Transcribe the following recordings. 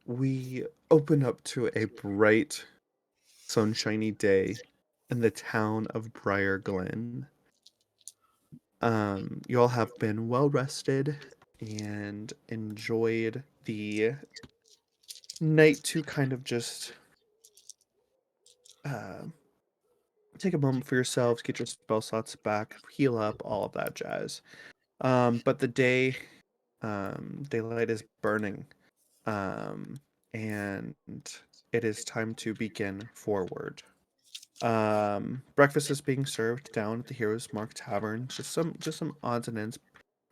We open up to a bright, sunshiny day in the town of Briar Glen. You all have been well rested and enjoyed the night to kind of just uh, take a moment for yourselves, get your spell slots back, heal up, all of that jazz. But the day, daylight is burning, and it is time to begin forward. Breakfast is being served down at the Hero's Mark Tavern. Just some odds and ends,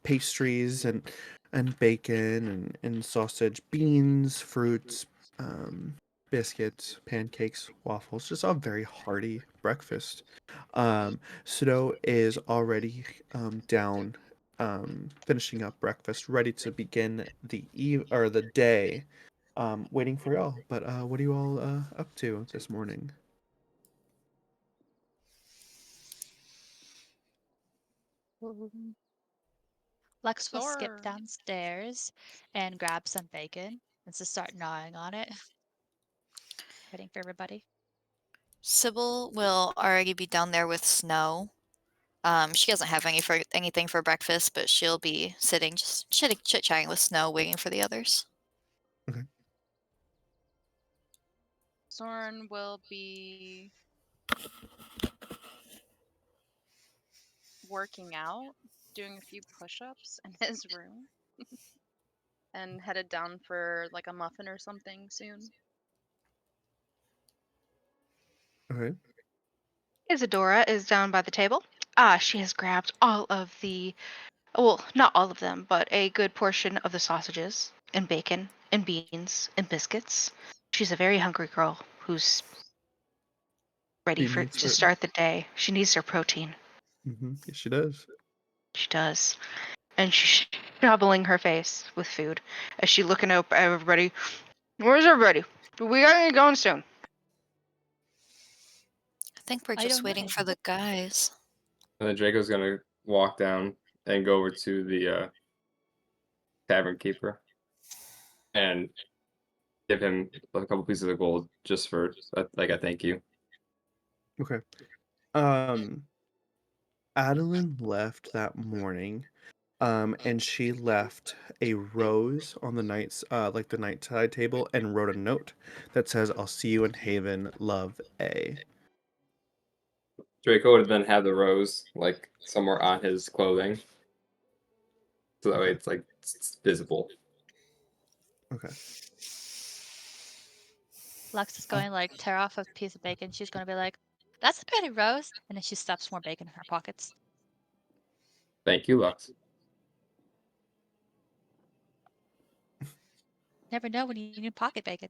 pastries and bacon and sausage, beans, fruits, um, biscuits, pancakes, waffles. Just a very hearty breakfast. Snow is already down, finishing up breakfast, ready to begin the day. Waiting for y'all. But what are you all up to this morning? Um, Lex will skip Sure. downstairs and grab some bacon and just start gnawing on it, waiting for everybody. Sybil will already be down there with Snow. She doesn't have anything for breakfast, but she'll be sitting, just chit-chatting with Snow, waiting for the others. Okay. Soren will be working out, doing a few push-ups in his room, and headed down for like a muffin or something soon. Okay. Isadora is down by the table. She has grabbed all of the, well, not all of them, but a good portion of the sausages and bacon and beans and biscuits. She's a very hungry girl who's ready She needs to it. start the day. She needs her protein. Yes, she does. She does. And she's shoveling her face with food as she looking up at everybody. Where's everybody? We gotta get going soon. I think we're I just don't waiting know. for the guys. And then Draco's gonna walk down and go over to the tavern keeper and give him a couple pieces of gold just for like a thank you. Okay. Um, Adeline left that morning, and she left a rose on the the nightside table, and wrote a note that says, "I'll see you in Haven. Love, A." Draco would then have the rose like somewhere on his clothing, so that way it's like it's visible. Okay. Lex is going to like tear off a piece of bacon. She's going to be like, "That's a pretty rose," and then she stuffs more bacon in her pockets. Thank you, Lux. Never know when you need pocket bacon.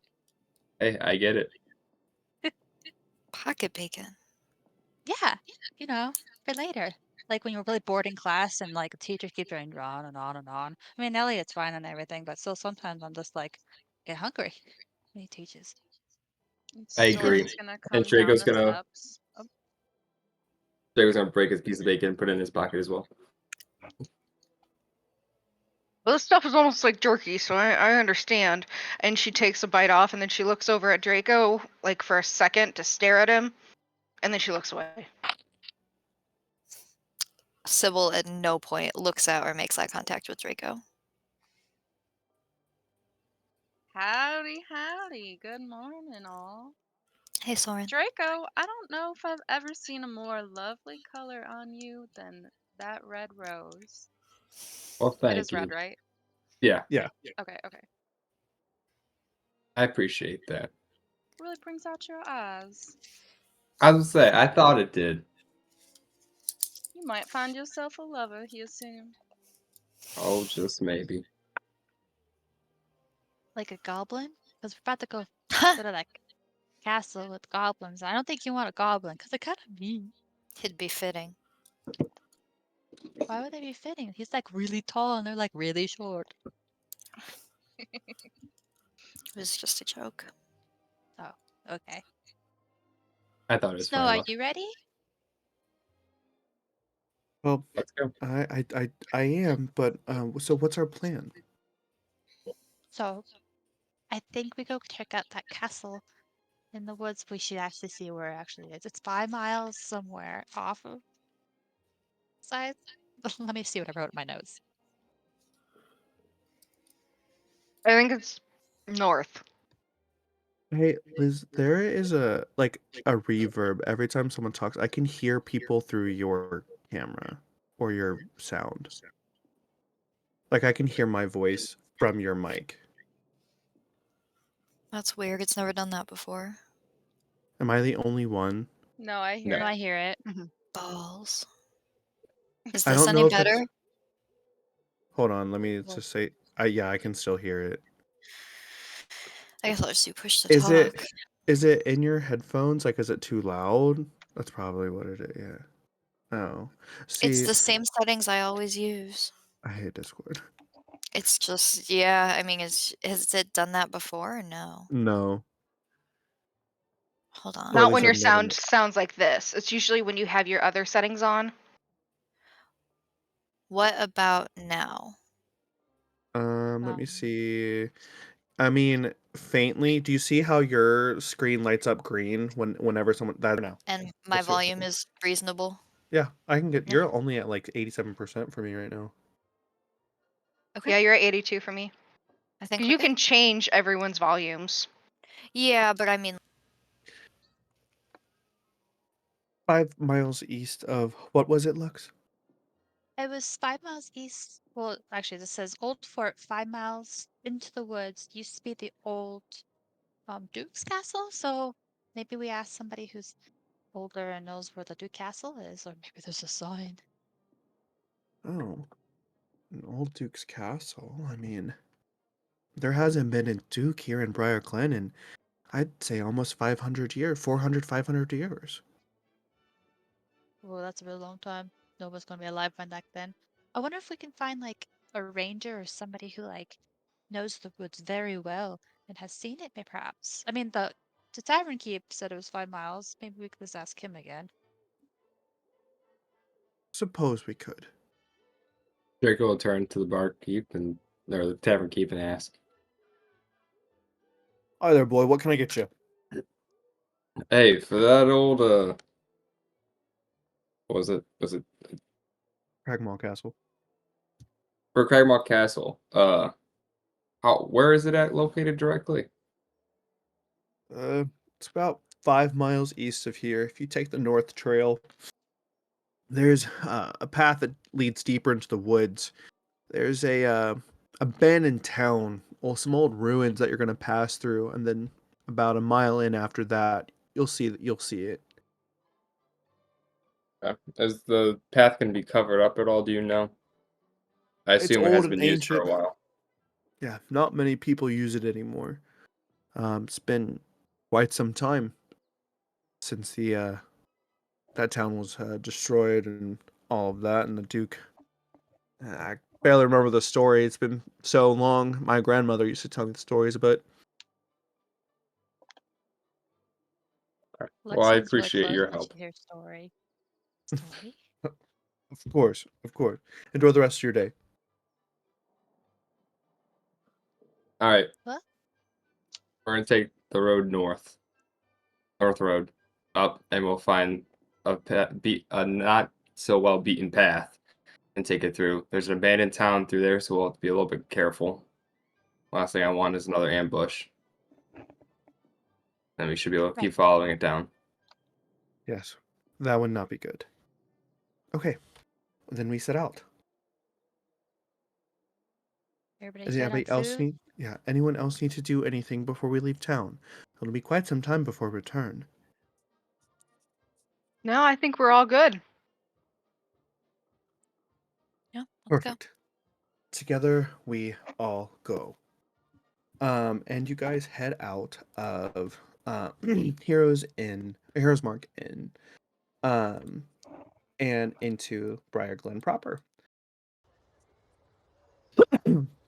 Hey, I get it. Pocket bacon. Yeah, for later. Like when you're really bored in class and like the teacher keeps going on and on and on. I mean, Elliot's fine and everything, but still sometimes I'm just like, get hungry when he teaches. And I agree. Soren's gonna And come down the steps. Oh, Draco's gonna break his piece of bacon and put it in his pocket as well. Well, this stuff is almost like jerky, so I understand. And she takes a bite off, and then she looks over at Draco, like for a second to stare at him, and then she looks away. Sybil at no point looks at or makes eye contact with Draco. howdy, howdy. Good morning, all. Hey, Soren. Draco, I don't know if I've ever seen a more lovely color on you than that red rose. Well, It thank is red, you. right? Yeah, Yeah. Okay, okay. I appreciate that. Really brings out your eyes. I was gonna say, I thought it did. You might find yourself a lover here soon. Oh, just maybe. Like a goblin? Because we're about to go to the like castle with goblins. I don't think you want a goblin because they're kind of mean. It'd be fitting. Why would they be fitting? He's like really tall and they're like really short. It was just a joke. Oh, okay. I thought it was Snow, funny are enough. you ready? Well, Let's go. I am, but so what's our plan? So I think we go check out that castle in the woods. We should actually see where it actually is. It's 5 miles somewhere off of side. Let me see what I wrote in my notes. I think it's north. Hey, Liz, there is a reverb every time someone talks. I can hear people through your camera or your sound. Like I can hear my voice from your mic. That's weird. It's never done that before. Am I the only one? No, I hear No, it. I hear it. Balls. Is I this don't any know if better? it's. Hold on, let me Well- just say. Yeah, I can still hear it. I guess I'll just do push to Is talk. is it in your headphones? Like, is it too loud? That's probably what it is. Yeah. Oh, It's see, the same settings I always use. I hate Discord. It's just, yeah, I mean, has it done that before or no? No, Hold or at on. Not least when your I've never. sound sounds like this. It's usually when you have your other settings on. What about now? Let me Um, see. I mean, faintly. Do you see how your screen lights up green whenever someone that now? And my Let's see what volume happens. is reasonable? Yeah, I can get. Yeah. You're only at like 87% for me right now. Okay. Yeah, you're at 82 for me. I think we're You good. can change everyone's volumes. Yeah, but I mean, 5 miles east of what was it, Lux? it was 5 miles east. Well, actually, this says Old Fort, 5 miles into the woods. Used to be the old Duke's Castle. So maybe we ask somebody who's older and knows where the Duke Castle is, or maybe there's a sign. Oh, an old Duke's castle. I mean, there hasn't been a Duke here in Briar Glen in, I'd say, almost 500 years, 400, 500 years. Well, that's a really long time. No one's gonna be alive by back then. I wonder if we can find like a ranger or somebody who like knows the woods very well and has seen it, perhaps. I mean, the tavern keep said it was 5 miles. Maybe we could just ask him again. Suppose we could. Draco will turn to the barkeep and or the tavern keep and ask, Hi there, boy. What can I get you? "Hey, for that old what was it? Was it Cragmaw Castle. for Cragmaw Castle? Where is it at located directly?" It's about 5 miles east of here. If you take the North Trail, there's a path that leads deeper into the woods. There's a abandoned town, or some old ruins that you're gonna pass through, and then about a mile in after that, you'll see it. Is the path going to be covered up at all? Do you know? I It's assume it old hasn't and been used for ancient. a while. Yeah, not many people use it anymore. It's been quite some time since the that town was destroyed and all of that, and the Duke. I barely remember the story. It's been so long. My grandmother used to tell me the stories, but Alright. Lex Well, I sounds really appreciate close your when help. she hears story. Story? of course, of course. Enjoy the rest of your day. All right, What? we're gonna take the road north road up, and we'll find a not so well beaten path and take it through. There's an abandoned town through there, so we'll have to be a little bit careful. Last thing I want is another ambush. And we should be able to Right. keep following it down. Yes, that would not be good. Okay, then we set out. Everybody Does good on anybody else food? need? Yeah, anyone else need to do anything before we leave town? It'll be quite some time before we return. No, I think we're all good. yeah, let's go. Perfect. Together we all go. And you guys head out of Heroes Mark Inn, um, and into Briar Glen proper.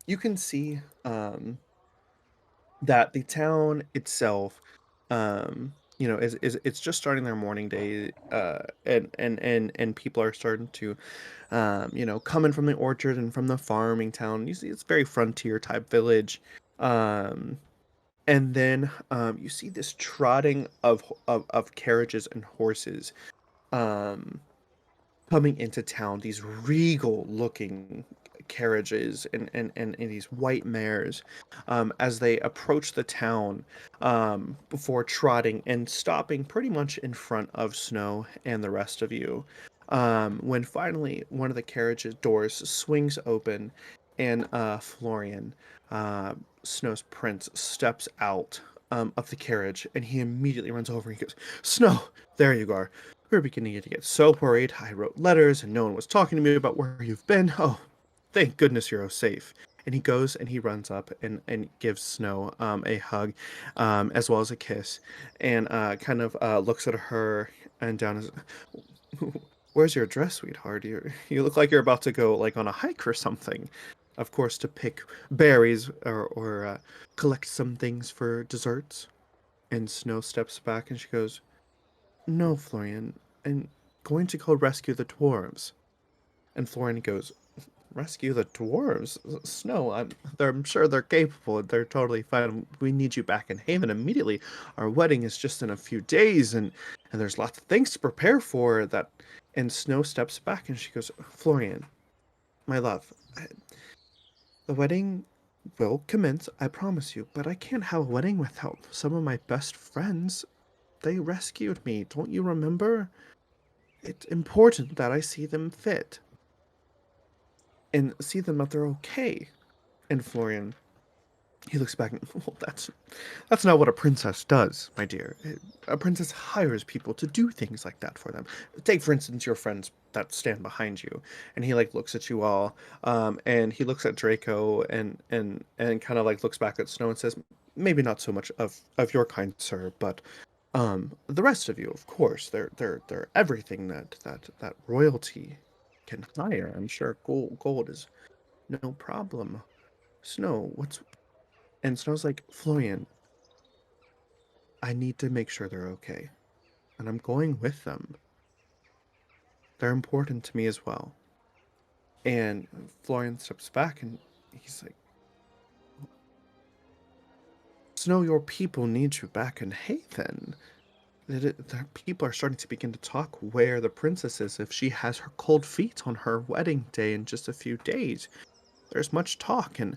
You can see that the town itself, is it's just starting their morning day, and people are starting to, coming from the orchard and from the farming town. You see, it's very frontier type village. Um, And then you see this trotting of carriages and horses um, coming into town. These regal looking carriages and these white mares as they approach the town before trotting and stopping pretty much in front of Snow and the rest of you. When finally one of the carriage doors swings open and Florian, Snow's prince, steps out of the carriage and he immediately runs over and he goes, Snow, there you are. We were beginning to get so worried. I wrote letters and no one was talking to me about where you've been. Oh, thank goodness you're safe. And he goes and he runs up and gives Snow a hug as well as a kiss and kind of looks at her and down his. Where's your dress, sweetheart? You look like you're about to go like on a hike or something. Of course, to pick berries or collect some things for desserts. And Snow steps back and she goes, no, Florian, I'm going to go rescue the dwarves. And Florian goes, rescue the dwarves? Snow, I'm sure they're capable. They're totally fine. We need you back in Haven immediately. Our wedding is just in a few days, and there's lots of things to prepare for. That. And Snow steps back and she goes, Florian, my love, the wedding will commence, I promise you, but I can't have a wedding without some of my best friends. They rescued me, don't you remember? It's important that I see them fit and see them that they're okay. And Florian, he looks back and, well, that's not what a princess does, my dear. A princess hires people to do things like that for them. Take, for instance, your friends that stand behind you, and he like looks at you all, and he looks at Draco and kind of like looks back at Snow and says, maybe not so much of your kind, sir, but the rest of you, of course, they're everything that royalty can hire. I'm sure gold is no problem. Snow, what's and Snow's like, Florian, I need to make sure they're okay. And I'm going with them. They're important to me as well. And Florian steps back and he's like, Snow, your people need you back in Haven. The people are starting to begin to talk where the princess is if she has her cold feet on her wedding day in just a few days. There's much talk, and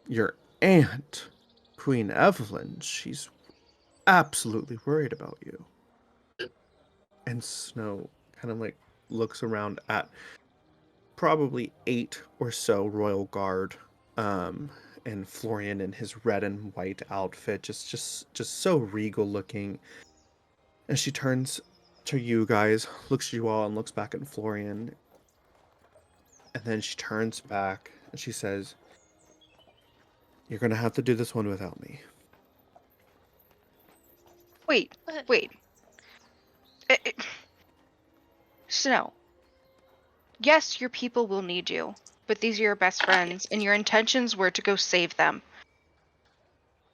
your aunt, Queen Evelyn, she's absolutely worried about you. And Snow kind of like looks around at probably 8 or so royal guard, and Florian in his red and white outfit, just so regal looking. And she turns to you guys, looks at you all, and looks back at Florian. And then she turns back and she says, you're gonna have to do this one without me. Wait, But wait. Snow, yes, your people will need you, but these are your best friends, and your intentions were to go save them.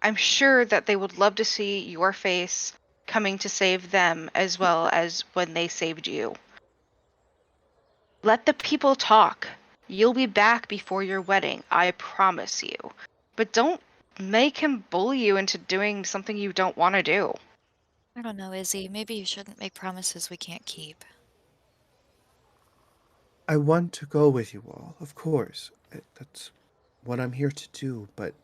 I'm sure that they would love to see your face coming to save them as well as when they saved you. Let the people talk. You'll be back before your wedding, I promise you. But don't make him bully you into doing something you don't want to do. I don't know, Izzy. Maybe you shouldn't make promises we can't keep. I want to go with you all, of course. That's what I'm here to do, but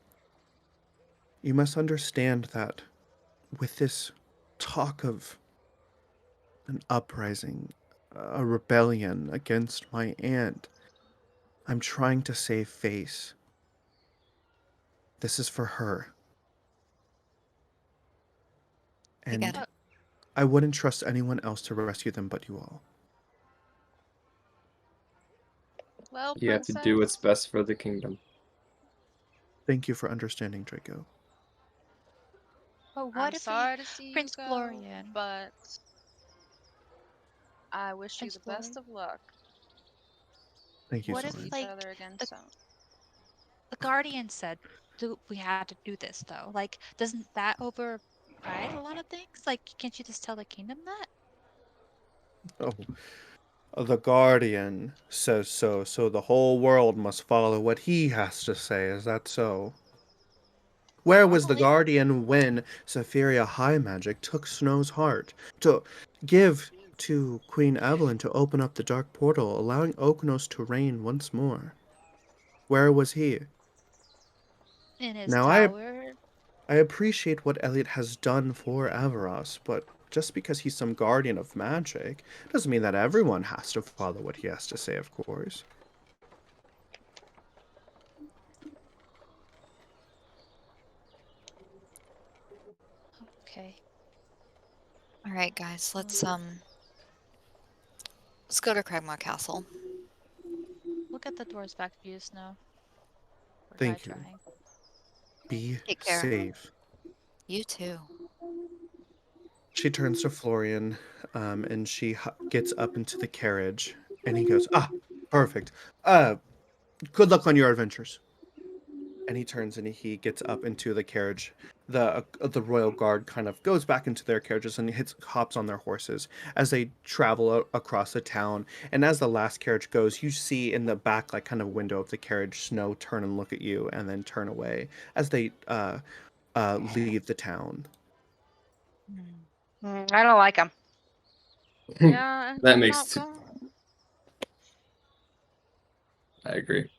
you must understand that with this talk of an uprising, a rebellion against my aunt, I'm trying to save face. This is for her. I get And it. I wouldn't trust anyone else to rescue them but you all. Well, You have to do what's princess, best for the kingdom. Thank you for understanding, Draco. but I'm what if he, sorry to see you Prince go, Florian, but I wish you Prince the best Florian, of luck. Thank you what so if See much. each like other again the soon. the Guardian said we had to do this though? Like, doesn't that override a lot of things? Like, can't you just tell the kingdom that? Oh, the Guardian says so the whole world must follow what he has to say. Is that so? Where was the Normally. guardian when Sephiria High Magic took Snow's heart to give to Queen Evelyn to open up the dark portal, allowing Okonos to reign once more? Where was he? In his Now tower. I appreciate what Elliot has done for Everas, but just because he's some guardian of magic doesn't mean that everyone has to follow what he has to say, of course. Okay. All right, guys, let's go to Cragmore Castle. We'll get the doors back for you, Snow. We're Thank you. trying. Be Take care. safe. You too. She turns to Florian, and she gets up into the carriage, and he goes, "Ah, perfect. Good luck on your adventures." And he turns and he gets up into the carriage. The royal guard kind of goes back into their carriages and hops on their horses as they travel across the town. And as the last carriage goes, you see in the back, like kind of window of the carriage, Snow turn and look at you and then turn away as they leave the town. I don't like him. Yeah, That I'm makes not going. I agree.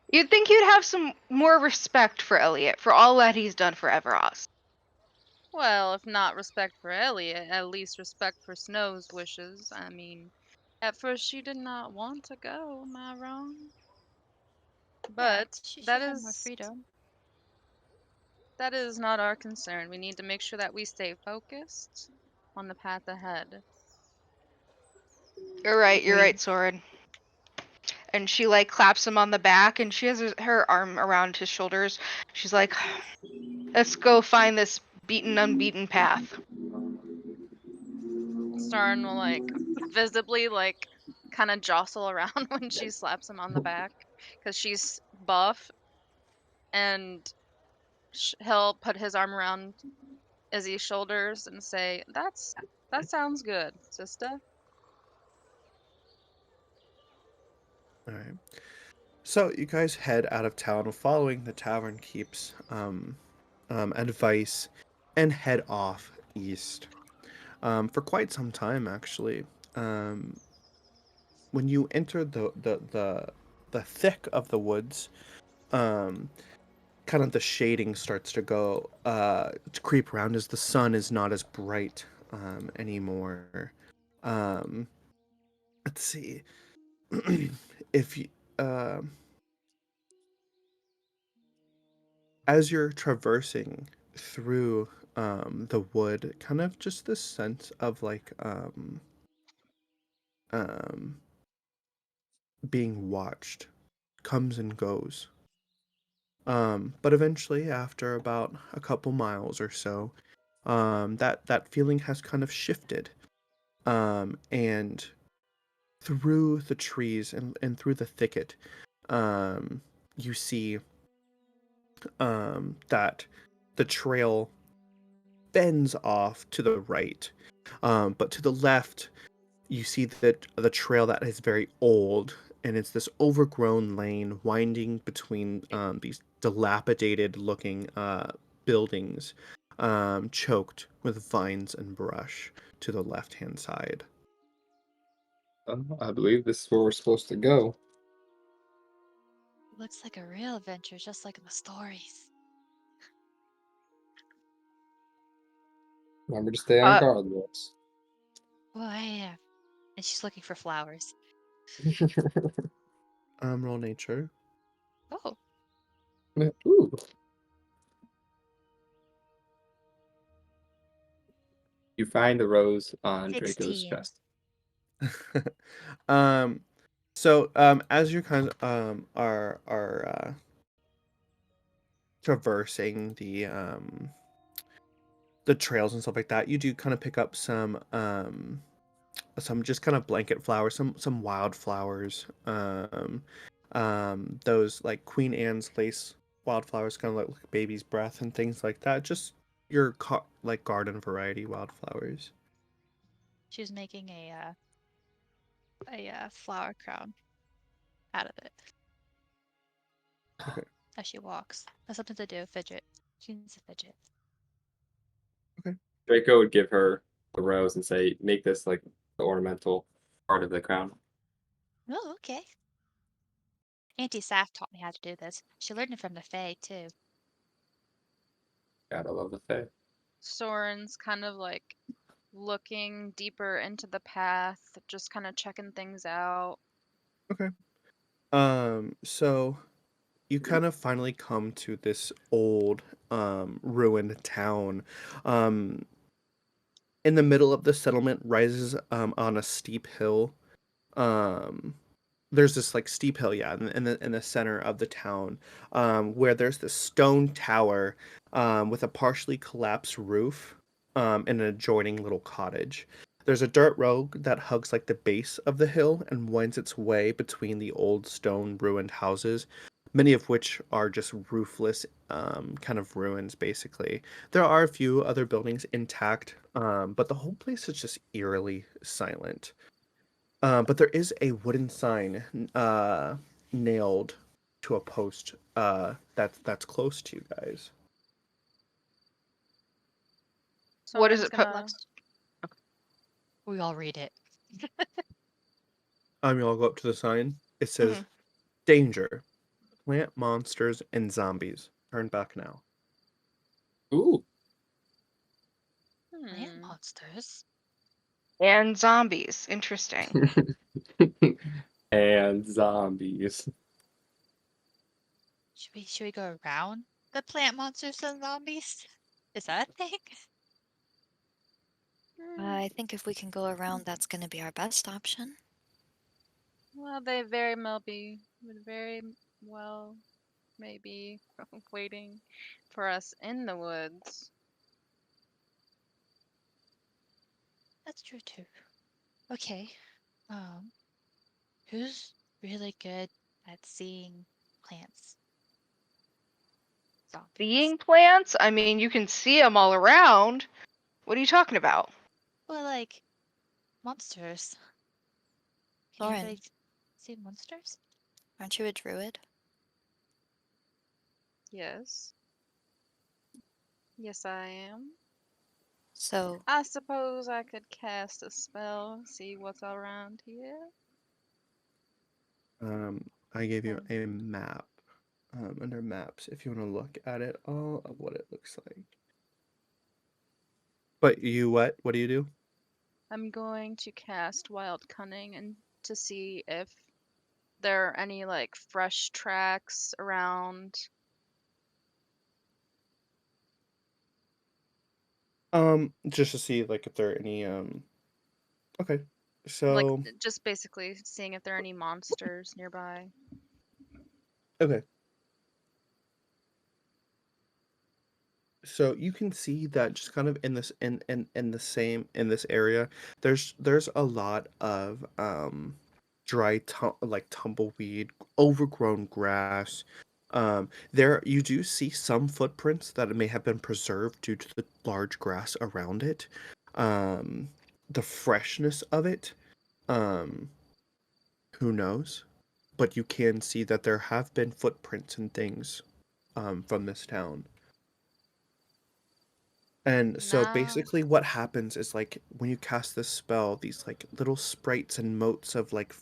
You'd think you'd have some more respect for Elliot for all that he's done for Everas. Well, if not respect for Elliot, at least respect for Snow's wishes. I mean, at first she did not want to go, am I wrong? Yeah, But she that should have more is freedom. that is not our concern. We need to make sure that we stay focused on the path ahead. You're We right, Soren. And she like claps him on the back, and she has her arm around his shoulders. She's like, "Let's go find this beaten, unbeaten path." Starn will like visibly like kind of jostle around when she slaps him on the back because she's buff, and he'll put his arm around Izzy's shoulders and say, that sounds good, sister." All right. So you guys head out of town, following the Tavern Keep's advice, and head off east. For quite some time, actually. Um, when you enter the thick of the woods, um, kind of the shading starts to go to creep around as the sun is not as bright anymore. Um, let's see. if you As you're traversing through the wood, kind of just this sense of like um, being watched comes and goes. But eventually, after about a couple miles or so, that feeling has kind of shifted. And through the trees and through the thicket, you see that the trail bends off to the right. But to the left, you see that the trail that is very old, and it's this overgrown lane winding between these dilapidated looking buildings, choked with vines and brush to the left hand side. I believe this is where we're supposed to go. Looks like a real adventure, just like in the stories. Remember to stay on Uh, guard, Lux. Oh, yeah. And she's looking for flowers. Roll nature. Oh, Ooh. You find the rose on Draco's 16. chest. um, as you kind of are traversing the trails and stuff like that, you do kind of pick up some just kind of blanket flowers, some wildflowers, those like Queen Anne's lace wildflowers, kind of like baby's breath and things like that. Just your like garden variety wildflowers. she was making a flower crown out of it Okay. as she walks. That's something to do, fidget. She's a fidget. Draco would give her the rose and say, "Make this like the ornamental part of the crown." Oh, okay. Auntie Saf taught me how to do this. She learned it from the Fae, too. God, I love the Fae. Soren's kind of like looking deeper into the path, just kind of checking things out. Okay. So you kind of finally come to this old, ruined town. Um, in the middle of the settlement rises, on a steep hill. Um, there's this like steep hill, yeah, in the center of the town, where there's this stone tower, with a partially collapsed roof, and an adjoining little cottage. There's a dirt road that hugs like the base of the hill and winds its way between the old stone ruined houses, many of which are just roofless, kind of ruins basically. There are a few other buildings intact, but the whole place is just eerily silent. But there is a wooden sign, nailed to a post, that's close to you guys. What is Soren's it? Po- gonna. We all read it. You all go up to the sign. It says, Mhm. "Danger: plant monsters and zombies. Turn back now." Ooh. Plant Hmm. monsters? And zombies. Interesting. And zombies. Should we go around the plant monsters and zombies? Is that a thing? I think if we can go around, that's going to be our best option. Well, they very well be, would very well maybe waiting for us in the woods. That's true too. Okay. Um, who's really good at seeing plants? Zombies. Seeing plants? I mean, you can see them all around. What are you talking about? Well, like monsters. Can you Lauren, really see monsters? aren't you a druid? Yes. Yes, I am. So, I suppose I could cast a spell, see what's around here. I gave you Um, a map, under maps, if you want to look at it, all of what it looks like. But you what? What do you do? I'm going to cast Wild Cunning and to see if there are any like fresh tracks around. Just to see like if there are any. Okay, Like so just basically seeing if there are any monsters nearby. okay. So you can see that just kind of in this in the same in this area, there's a lot of dry like tumbleweed, overgrown grass. There you do see some footprints that may have been preserved due to the large grass around it. Um, the freshness of it, um, who knows? But you can see that there have been footprints and things, from this town. And so Nah, basically what happens is like when you cast this spell, these like little sprites and motes of like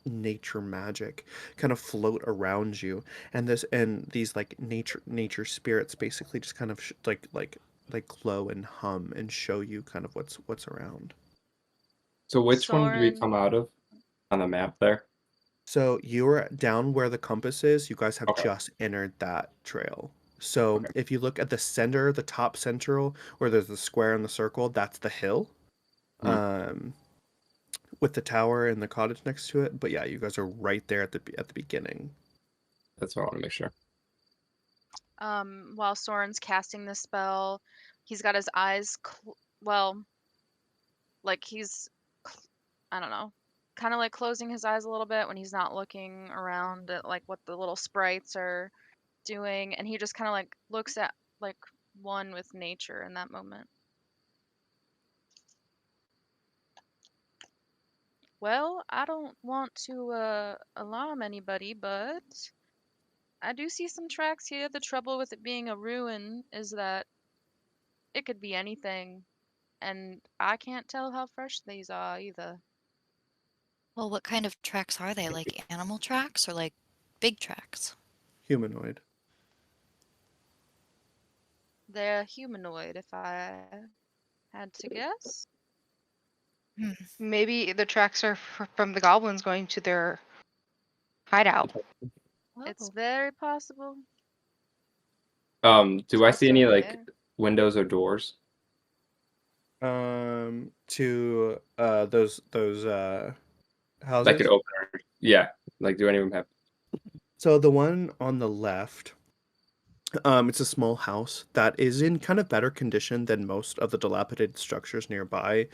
nature magic kind of float around you, and these like nature spirits basically just kind of like glow and hum and show you kind of what's around. So which one did we Soren. come out of on the map there? So you're down where the compass is, you guys have Okay. just entered that trail. So Okay. if you look at the center, the top central, where there's the square and the circle, that's the hill. Mhm. Um, with the tower and the cottage next to it. But yeah, you guys are right there at the beginning. That's what I want to make sure. While Soren's casting the spell, he's got his eyes, well, like he's, I don't know, kind of like closing his eyes a little bit when he's not looking around at like what the little sprites are doing, and he just kind of like looks at like one with nature in that moment. Well, I don't want to alarm anybody, but I do see some tracks here. The trouble with it being a ruin is that it could be anything, and I can't tell how fresh these are either. Well, what kind of tracks are they? Like animal tracks or like big tracks? Humanoid. They're humanoid, if I had to guess. Maybe the tracks are from the goblins going to their hideout. It's Oh, very possible. Do I see any Still like there. windows or doors? To those houses. That could open. Yeah. Like, do any of them have? So the one on the left, it's a small house that is in kind of better condition than most of the dilapidated structures nearby.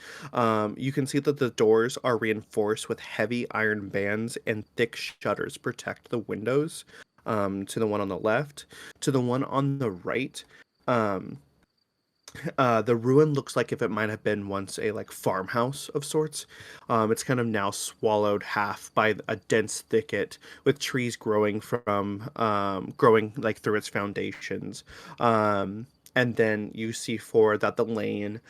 You can see that the doors are reinforced with heavy iron bands and thick shutters protect the windows. To the one on the left, to the one on the right, um, the ruin looks like if it might have been once a like farmhouse of sorts. It's kind of now swallowed half by a dense thicket with trees growing like through its foundations. And then you see for that the lane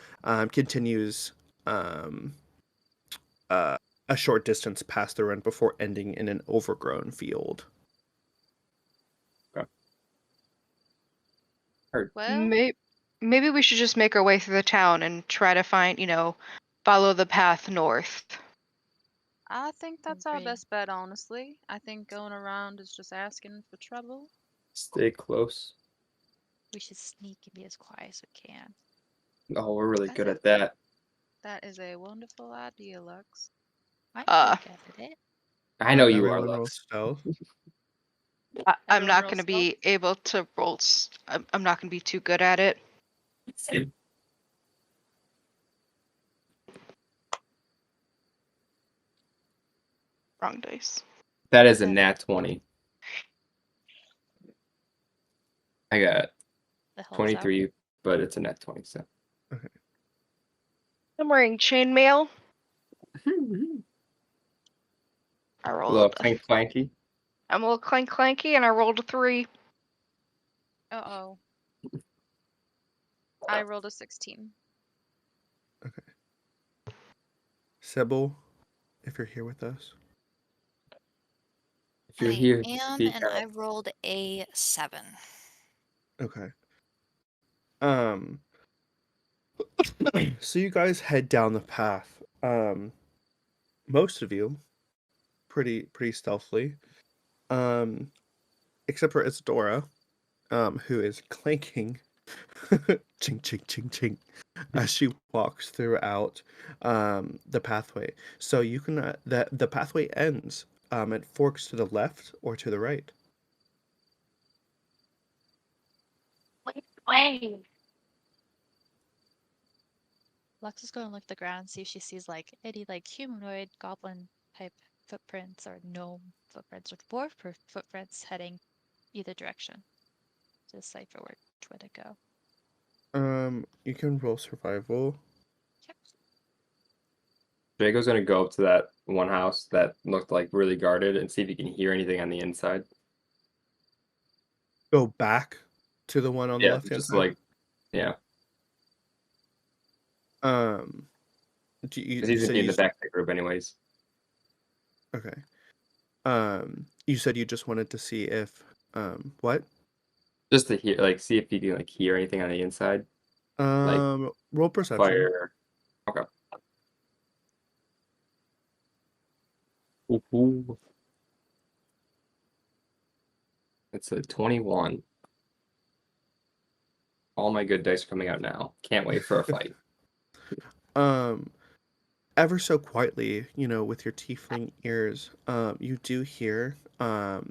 continues um, uh, a short distance past the ruin before ending in an overgrown field. Well, Maybe we should just make our way through the town and try to find, follow the path north. I think that's our Agreed. best bet, honestly. I think going around is just asking for trouble. Stay close. we should sneak and be as quiet as we can. Oh, we're really I good think at that. that is a wonderful idea, Lux. I'm Uh, pretty good at it. I know you are, Everyone roll Lux. stealth. I'm Everyone not roll going to stealth? be able to roll. I'm not going to be too good at it. Wrong dice. That is a Seven. nat 20. I got The hell's 23, but it's a nat 20. So I'm wearing chainmail. I a little rolled. clank clanky. I'm a little clanky, and I rolled a 3. Uh-oh. I rolled a 16. Sybil, if you're here with us. If you're I here, am, speak and up. I rolled a 7. Okay. Um so you guys head down the path. Most of you pretty stealthily. Except for Isadora, who is clanking ching ching ching ching as she walks throughout the pathway. So you can the pathway ends it forks to the left or to the right. Wait. Lux is going to look at the ground and see if she sees like any like humanoid goblin type footprints or gnome footprints or dwarf footprints heading either direction. To decipher which way to go. You can roll survival. Yep. Draco's gonna go up to that one house that looked like really guarded and see if he can hear anything on the inside. Go back to the one on the Yeah, left hand just side. like, yeah. Do you 'Cause he's so gonna be in you the back of the group anyways. okay. You said you just wanted to see if what? Just to hear, like, see if he can like hear anything on the inside. Like Roll perception. fire. Okay. Ooh. It's a 21. All my good dice are coming out now. Can't wait for a fight. Ever so quietly, with your tiefling ears, you do hear a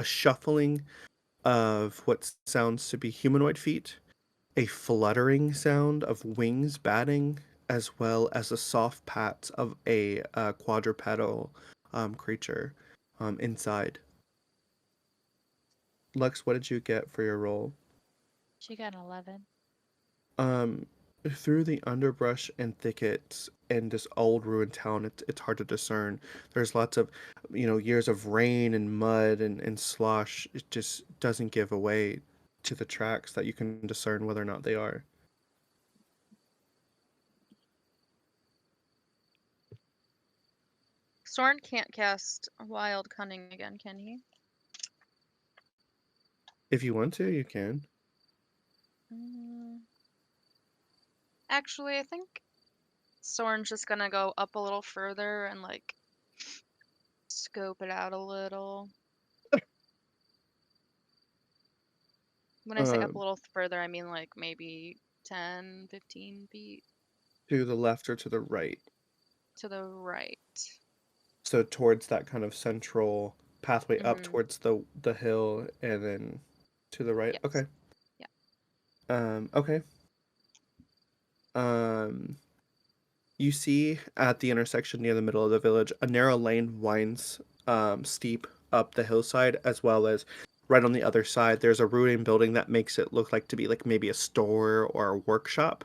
shuffling of what sounds to be humanoid feet, a fluttering sound of wings batting, as well as a soft pat of a quadrupedal creature inside. Lux, what did you get for your roll? She got an 11. through the underbrush and thickets in this old ruined town, it's hard to discern. There's lots of, years of rain and mud and slosh. It just doesn't give away to the tracks that you can discern whether or not they are. Soren can't cast Wild Cunning again, can he? If you want to, you can. Actually, I think Soren's just gonna go up a little further and like scope it out a little. When I say up a Um, little further, I mean like maybe 10, 15 feet to the left or to the right. to the right. So towards that kind of central pathway up Mhm. towards the hill and then to the right. Yes. Okay. Yeah. Okay. Um, you see at the intersection near the middle of the village, a narrow lane winds steep up the hillside, as well as right on the other side, there's a ruined building that makes it look like to be like maybe a store or a workshop.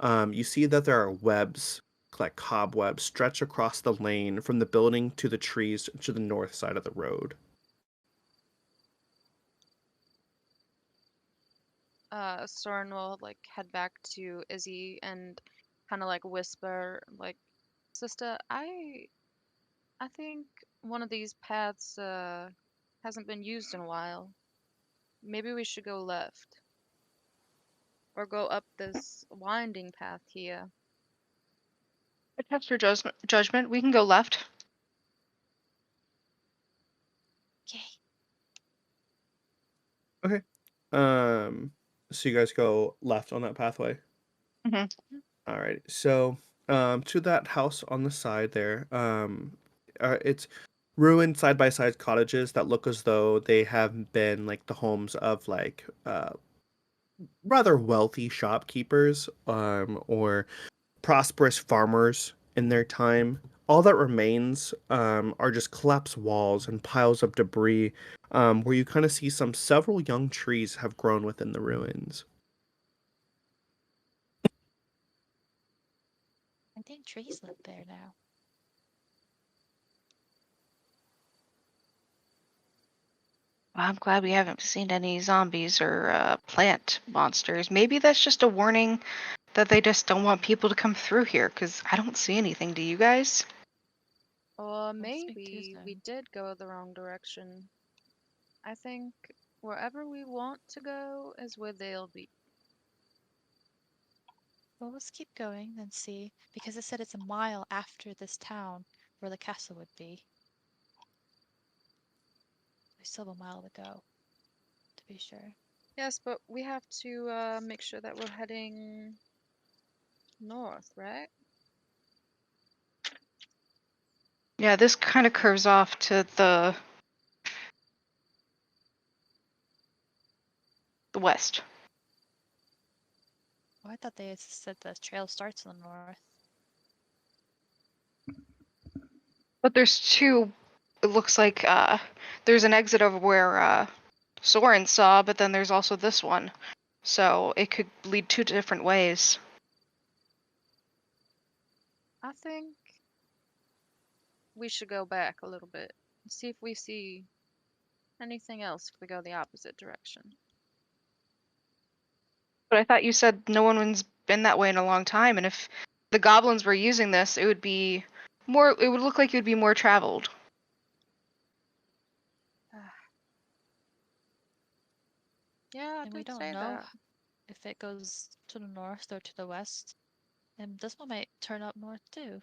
You see that there are webs, like cobwebs, stretch across the lane from the building to the trees to the north side of the road. Soren will like head back to Izzy and kind of like whisper like, "Sister, I think one of these paths hasn't been used in a while. Maybe we should go left or go up this winding path here." I test your judgment. We can go left. Yay. Okay. So you guys go left on that pathway. Mhm. All right. So, to that house on the side there, it's ruined side by side cottages that look as though they have been like the homes of like rather wealthy shopkeepers, or prosperous farmers in their time. All that remains are just collapsed walls and piles of debris, where you kind of see several young trees have grown within the ruins. I think trees live there now. Well, I'm glad we haven't seen any zombies or plant monsters. Maybe that's just a warning that they just don't want people to come through here, because I don't see anything. Do you guys? Or Let's speak to maybe we them. did go the wrong direction. I think wherever we want to go is where they'll be. Well, let's keep going and see, because it said it's a mile after this town where the castle would be. We still have a mile to go, to be sure. Yes, but we have to make sure that we're heading north, right? Yeah, this kind of curves off to the west. Oh, I thought they had said the trail starts in the north. But there's two. It looks like there's an exit over where Soren saw, but then there's also this one. So it could lead two different ways. I think we should go back a little bit and see if we see anything else if we go the opposite direction. But I thought you said no one's been that way in a long time, and if the goblins were using this, it would be more. It would look like it would be more traveled. Yeah, I And we did don't say know that. if it goes to the north or to the west. And this one might turn up north too.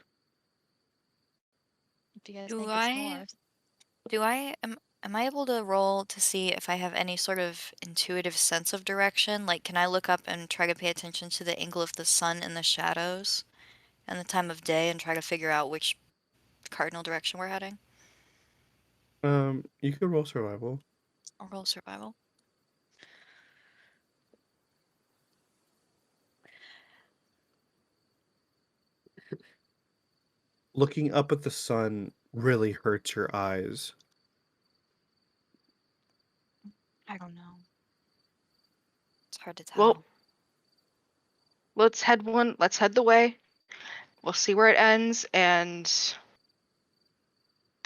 If you guys Do think it's I north. am I able to roll to see if I have any sort of intuitive sense of direction? Like, can I look up and try to pay attention to the angle of the sun and the shadows and the time of day and try to figure out which cardinal direction we're heading? You could roll survival. Or roll survival? Looking up at the sun really hurts your eyes. I don't know. It's hard to tell. Well, let's head the way. We'll see where it ends, and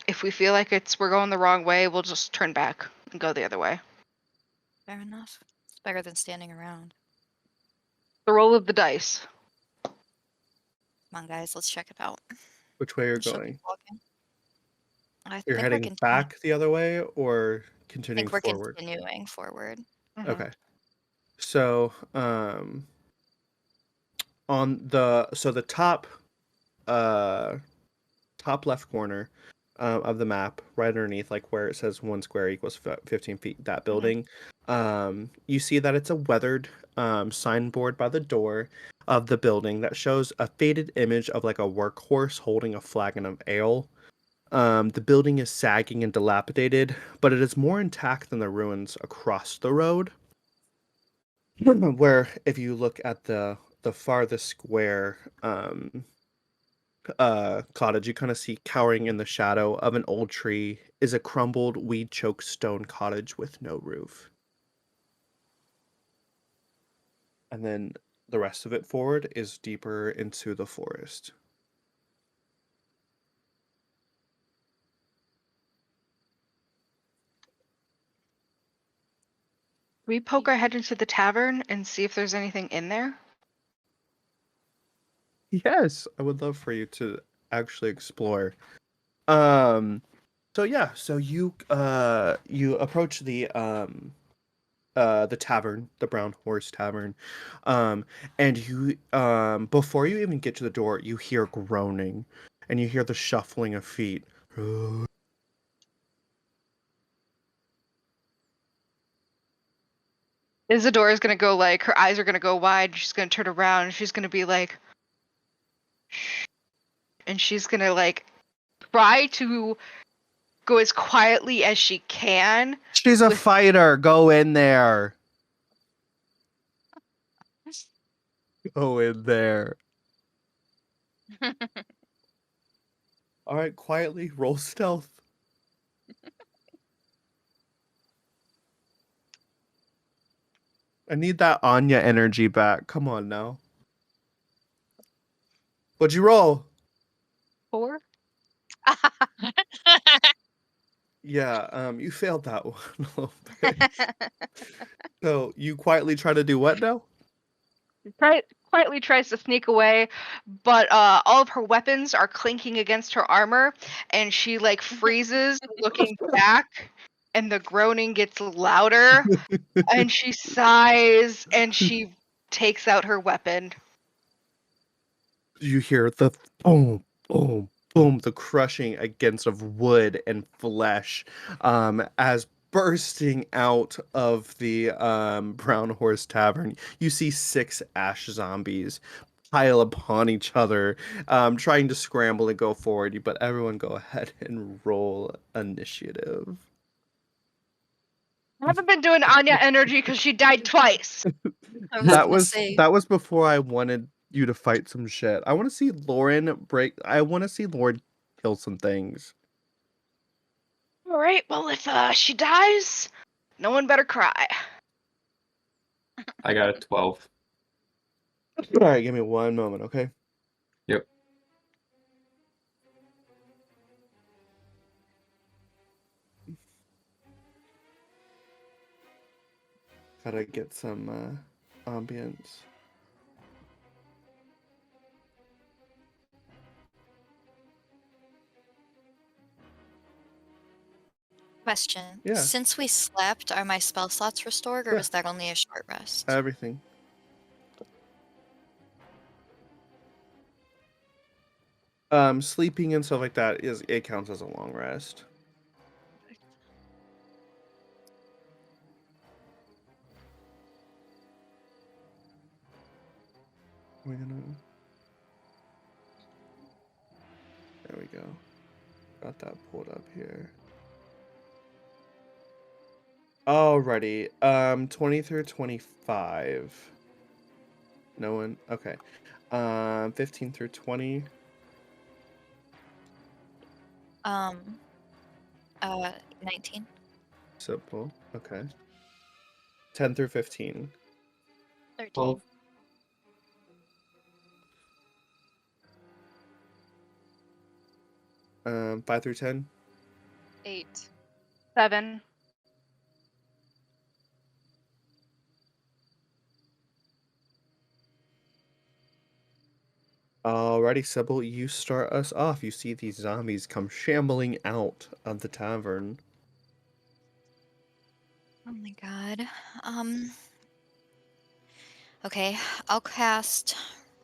if we feel like we're going the wrong way, we'll just turn back and go the other way. Fair enough. It's better than standing around. The roll of the dice. Come on, guys, let's check it out. Which way you're She'll going? keep walking. I You're think we're heading continuing. back the other way or I continuing think we're forward? continuing forward. Mhm. Okay. So, on the top left corner of the map, right underneath, like where it says 1 square equals 15 feet, that building, you see that it's a weathered signboard by the door of the building that shows a faded image of like a workhorse holding a flagon of ale. The building is sagging and dilapidated, but it is more intact than the ruins across the road. Where if you look at the farthest square cottage, you kind of see cowering in the shadow of an old tree is a crumbled, weed-choked stone cottage with no roof. And then the rest of it forward is deeper into the forest. We poke our head into the tavern and see if there's anything in there. Yes, I would love for you to actually explore. So yeah, so you approach the tavern, the Brown Horse Tavern. And you before you even get to the door, you hear groaning and you hear the shuffling of feet. Isadora's gonna go her eyes are gonna go wide. She's gonna turn around and she's gonna be like, shh. And she's gonna try to go as quietly as she can. She's a With- fighter. Go in there. Go in there. All right, quietly roll stealth. I need that Anya energy back. Come on now. What'd you roll? 4. Yeah, you failed that one a little bit. So you quietly try to do what now? Quietly tries to sneak away, but all of her weapons are clinking against her armor, and she freezes, looking back, and the groaning gets louder, and she sighs, and she takes out her weapon. You hear the boom, boom, boom, the crushing against of wood and flesh, as bursting out of the Brown Horse Tavern. You see 6 ash zombies pile upon each other, trying to scramble and go forward. But everyone, go ahead and roll initiative. I haven't been doing Anya energy because she died twice. I was That gonna was say, that was before I wanted you to fight some shit. I want to see Lauren break. I want to see Lauren kill some things. All right, well, if she dies, no one better cry. I got a 12. All right, give me one moment, okay? Yep. Gotta get some ambience. question. Yeah. Since we slept, are my spell slots restored, or Yeah. was that only a short rest? Everything. Sleeping and stuff like that it counts as a long rest. We're gonna. There we go. Got that pulled up here. Alrighty. 20 through 25. No one. Okay. 15 through 20. 19. Simple. Okay. 10 through 15. 13. 12. 5 through 10. 8. 7. Alrighty, Sybil, you start us off. You see these zombies come shambling out of the tavern. Oh my god. Okay, I'll cast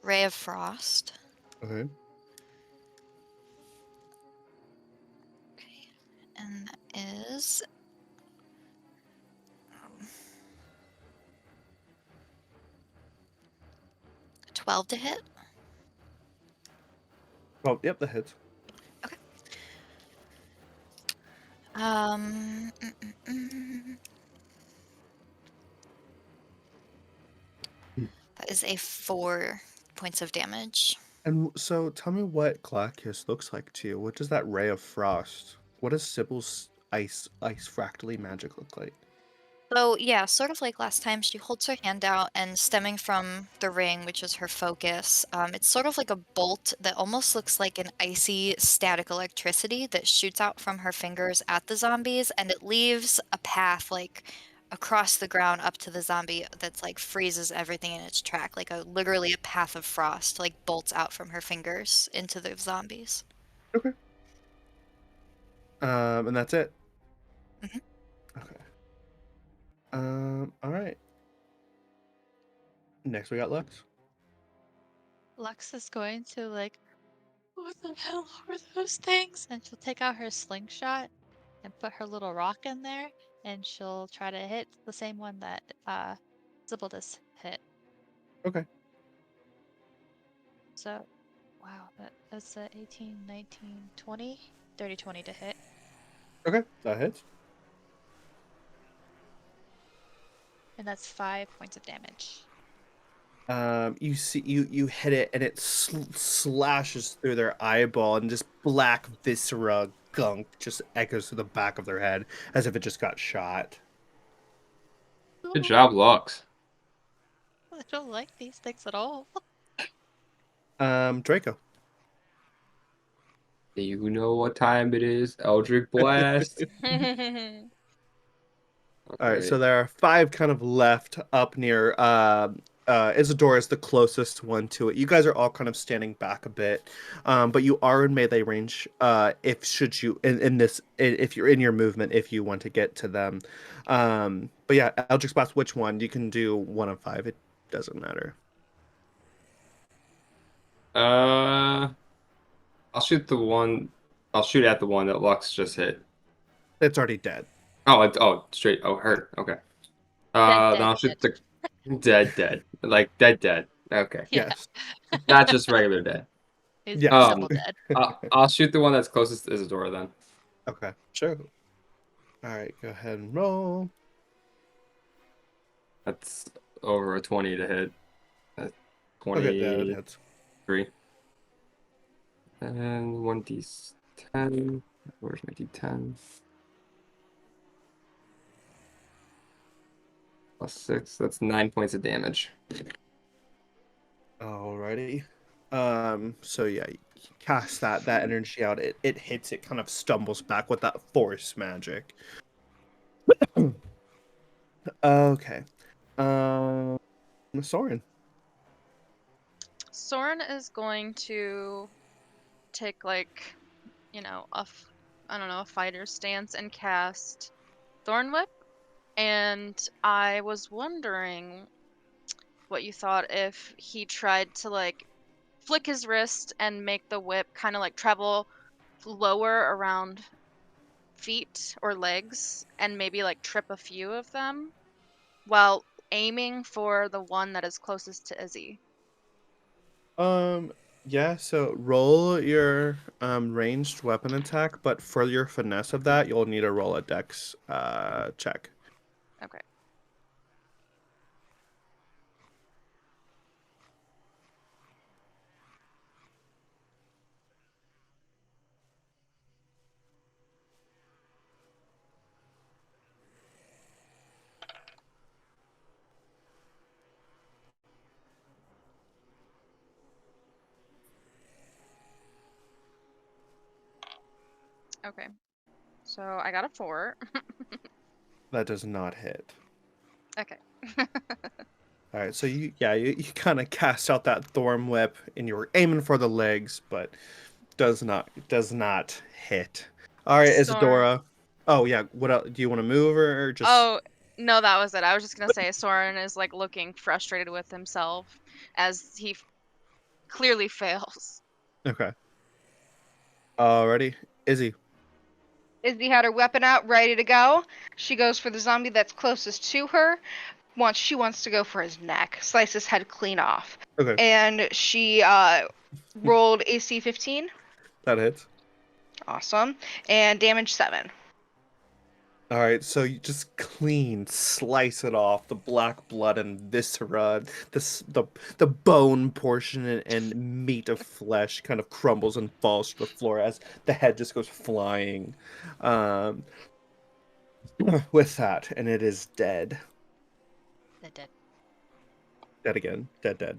Ray of Frost. Okay. Okay, and that is 12 to hit. Oh, yep, that hits. Okay. Mm, mm, mm. That is a 4 points of damage. And so tell me what Glacius looks like to you. What does that ray of frost? What does Sybil's ice fractally magic look like? So yeah, sort of like last time, she holds her hand out, and stemming from the ring, which is her focus, it's sort of like a bolt that almost looks like an icy static electricity that shoots out from her fingers at the zombies, and it leaves a path like across the ground up to the zombie that's like freezes everything in its track, like literally a path of frost, like bolts out from her fingers into the zombies. Okay. And that's it. Mhm. Okay. All right. Next we got Lux. Lux is going to like, what the hell were those things? And she'll take out her slingshot and put her little rock in there, and she'll try to hit the same one that Sybil just hit. Okay. So, wow, that's a 18, 19, 20, 30, 20 to hit. Okay, that hits. And that's 5 points of damage. You see, you hit it, and it slashes through their eyeball, and just black viscera gunk just echoes through the back of their head as if it just got shot. Good job, Lux. I don't like these things at all. Draco. Do you know what time it is? Eldritch Blast. All right, so Alright. there are 5 kind of left up near. Isadora is the closest one to it. You guys are all kind of standing back a bit, but you are in melee range. If should you in this, if you're in your movement, if you want to get to them. But yeah, Eldritch Blast. Which one? You can do 1 of 5. It doesn't matter. I'll shoot the one. I'll shoot at the one that Lux just hit. It's already dead. Oh, straight. Oh, hurt. Okay. Then I'll shoot the dead. Like dead. Okay. Yeah. Yes. Not just regular dead. He's Yes. double dead. I'll shoot the one that's closest to Isadora then. Okay. Sure. All right. Go ahead and roll. That's over a 20 to hit. That's Okay. Yeah, it 23. hits. And 1d10. Where's my d10? Plus 6. That's 9 points of damage. Alrighty. So yeah, you cast that energy out. It hits. It kind of stumbles back with that force magic. Okay. Soren. Soren is going to take like, I don't know, a fighter stance and cast Thorn Whip. And I was wondering what you thought if he tried to like flick his wrist and make the whip kind of like travel lower around feet or legs and maybe like trip a few of them while aiming for the one that is closest to Izzy. Yeah. So roll your ranged weapon attack, but for your finesse of that, you'll need to roll a dex check. Okay. Okay. So I got a 4. That does not hit. Okay. All right, so you kind of cast out that thorn whip, and you were aiming for the legs, but does not hit. All right, Soren. Isadora. Oh yeah, what else? Do you want to move or just Oh, no, that was it. I was just gonna say Soren is like looking frustrated with himself as he clearly fails. okay? Alrighty, Izzy. Izzy had her weapon out, ready to go. She goes for the zombie that's closest to her. She wants to go for his neck, slice his head clean off. Okay, And she rolled AC 15. that hits. Awesome. And damage 7. All right, so you just clean slice it off, the black blood and viscera, the bone portion and meat of flesh kind of crumbles and falls to the floor as the head just goes flying. Um, with that, and it is dead. Dead. Dead again. Dead.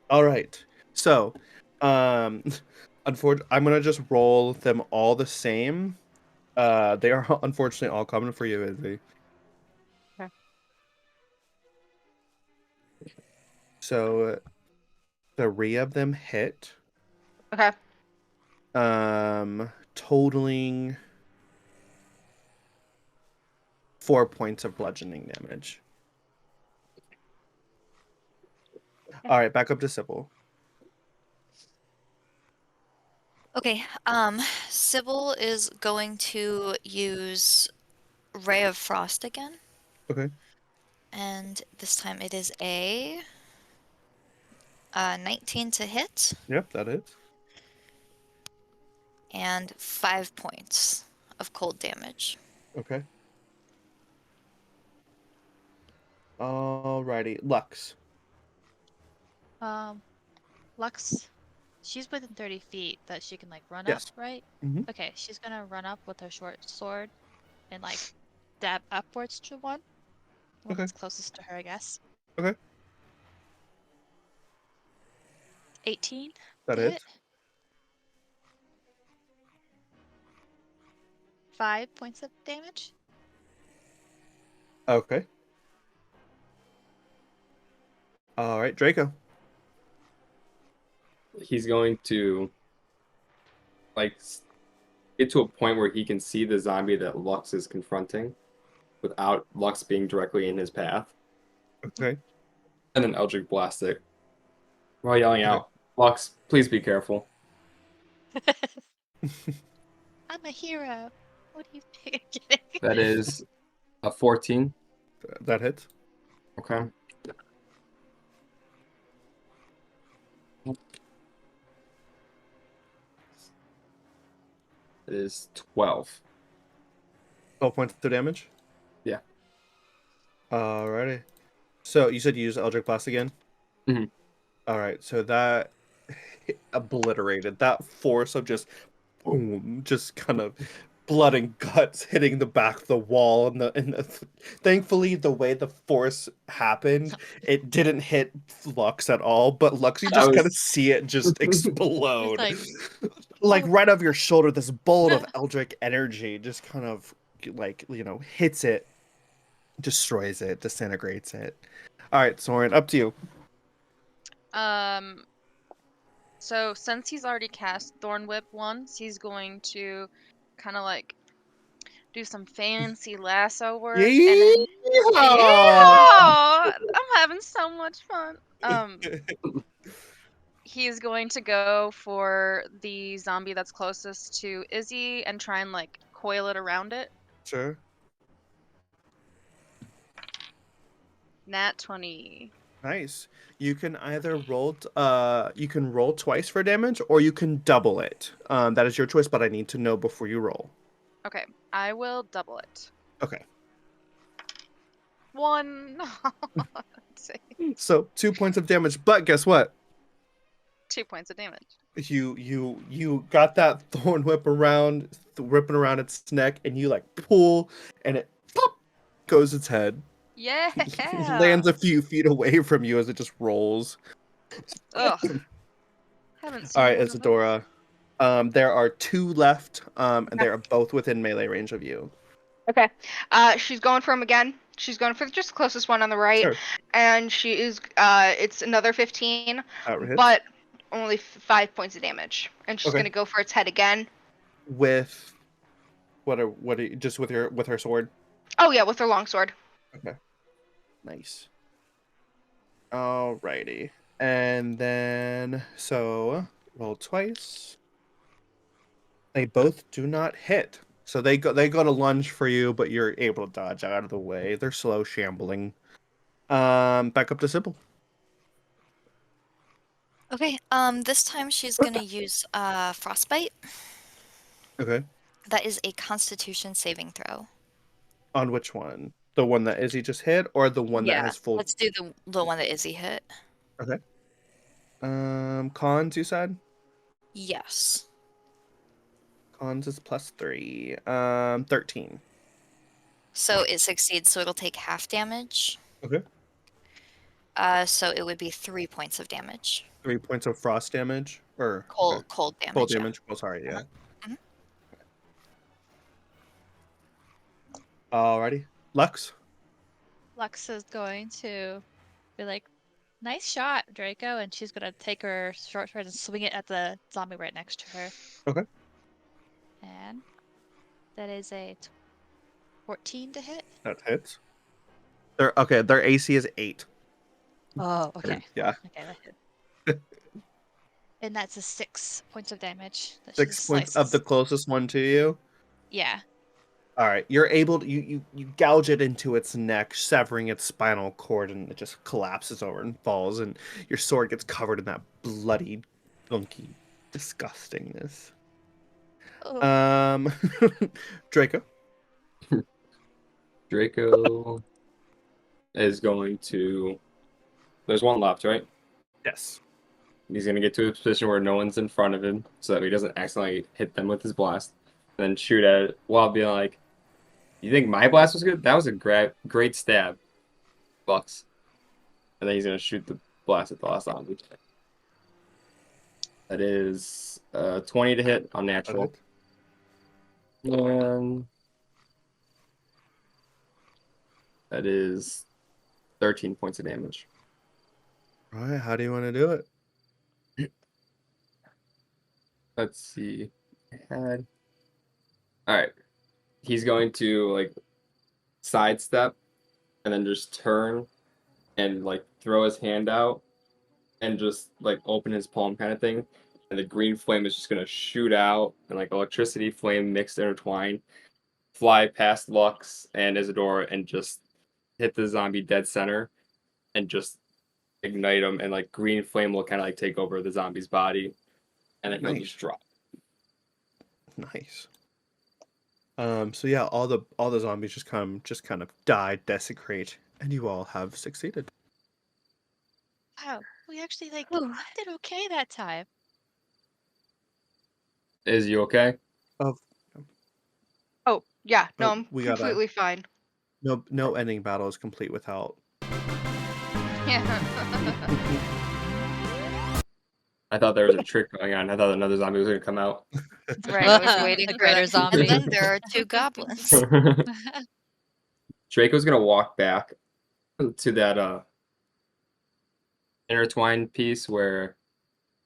All right. So, unfortunately, I'm gonna just roll them all the same. They are unfortunately all coming for you, Izzy. Okay. So, 3 of them hit. Okay. Totaling 4 points of bludgeoning damage. All right, back up to Sybil. Okay, Sybil is going to use Ray of Frost again. Okay. And this time it is a 19 to hit Yep, that is. and 5 points of cold damage. Okay. Alrighty, Lux. Lux, she's within 30 feet that she can like run Yes. up, right? Mhm. Okay, she's gonna run up with her short sword and like dab upwards to one. The one Okay. that's closest to her, I guess. Okay. 18 That to is. hit. 5 points of damage. Okay. All right, Draco. He's going to like get to a point where he can see the zombie that Lux is confronting without Lux being directly in his path, Okay. and then Eldritch Blast it while yelling Okay. out, "Lux, please be careful." I'm a hero. What do you think? I'm kidding. That is a 14. That hits. Okay. It is 12. 12 points of damage. Yeah. Alrighty. So you said you use Eldritch Blast again? Mhm. Alright, so that obliterated. That force of just boom, just kind of blood and guts hitting the back of the wall and thankfully the way the force happened, it didn't hit Lux at all, but Lux, you That just kind of was see it just explode. like, Like oh. right off your shoulder, this bolt of Eldritch energy just kind of like, hits it, destroys it, disintegrates it. All right, Soren, up to you. So since he's already cast Thorn Whip once, he's going to kind of like do some fancy lasso work, and then yeah, I'm having so much fun. He's going to go for the zombie that's closest to Izzy and try and like coil it around it. Sure. Nat 20. Nice. You can either you can roll twice for damage, or you can double it. That is your choice, but I need to know before you roll. Okay, I will double it. Okay. 1. Let's see. So 2 points of damage, but guess what? 2 points of damage. You got that thorn whip whipping around its neck, and you like pull, and it pop goes its head. Yeah. Lands a few feet away from you as it just rolls. Ugh. Haven't seen All right, one of those. Isadora. There are 2 left, and they are both within melee range of you. Okay. She's going for him again. She's going for just the closest one on the right, Sure. and she is. It's another 15, That hits. but only 5 points of damage, and she's Okay. gonna go for its head again. With what are you, just with her sword? Oh yeah, with her longsword. Okay. Nice. Alrighty. And then so roll twice. They both do not hit. So they go to lunge for you, but you're able to dodge out of the way. They're slow shambling. Back up to Sybil. Okay, this time she's gonna use Frostbite. Okay. That is a Constitution saving throw. On which one? The one that Izzy just hit, or the one that has full? Let's do the one that Izzy hit. Okay. Cons, you said? Yes. Cons is +3. 13. So it succeeds, so it'll take half damage. Okay. So it would be 3 points of damage. 3 points of frost damage, or Cold okay. damage. Cold yeah. damage. Oh, sorry. Yeah. Mhm. Alrighty. Lux. Lux is going to be like, nice shot, Draco, and she's gonna take her short sword and swing it at the zombie right next to her. Okay. And that is a 14 to hit. That hits. Their AC is 8. Oh, okay. Yeah. Okay, that hit. And that's a 6 points of damage. That she 6 points of the slices. closest one to you. Yeah. All right, you're able to you gouge it into its neck, severing its spinal cord, and it just collapses over and falls, and your sword gets covered in that bloody, gunky disgustingness. Oh. Draco. Draco is going to. There's one left, right? Yes. He's going to get to a position where no one's in front of him so that he doesn't accidentally hit them with his blast. And then shoot at it while being like, you think my blast was good? That was a great stab. Bucks. And then he's going to shoot the blast at the last zombie. That is 20 to hit on natural. And that is 13 points of damage. All right, how do you want to do it? Let's see. All right. He's going to like sidestep and then just turn and like throw his hand out and just like open his palm kind of thing. And the green flame is just gonna shoot out and like electricity, flame mixed, intertwine, fly past Lux and Isadora and just hit the zombie dead center and just ignite him. And like green flame will kind of like take over the zombie's body, and then he'll Nice. just drop. Nice. So yeah, all the zombies just kind of die, desecrate, and you all have succeeded. Wow. We actually Ooh. did okay that time. Is you okay? Oh yeah, no, Oh, I'm we got a- completely fine. No ending battle is complete without. Yeah. I thought there was a trick going on. I thought another zombie was gonna come out. Right, I was waiting The for greater that zombie. And then there are 2 goblins. Draco's gonna walk back to that intertwined piece where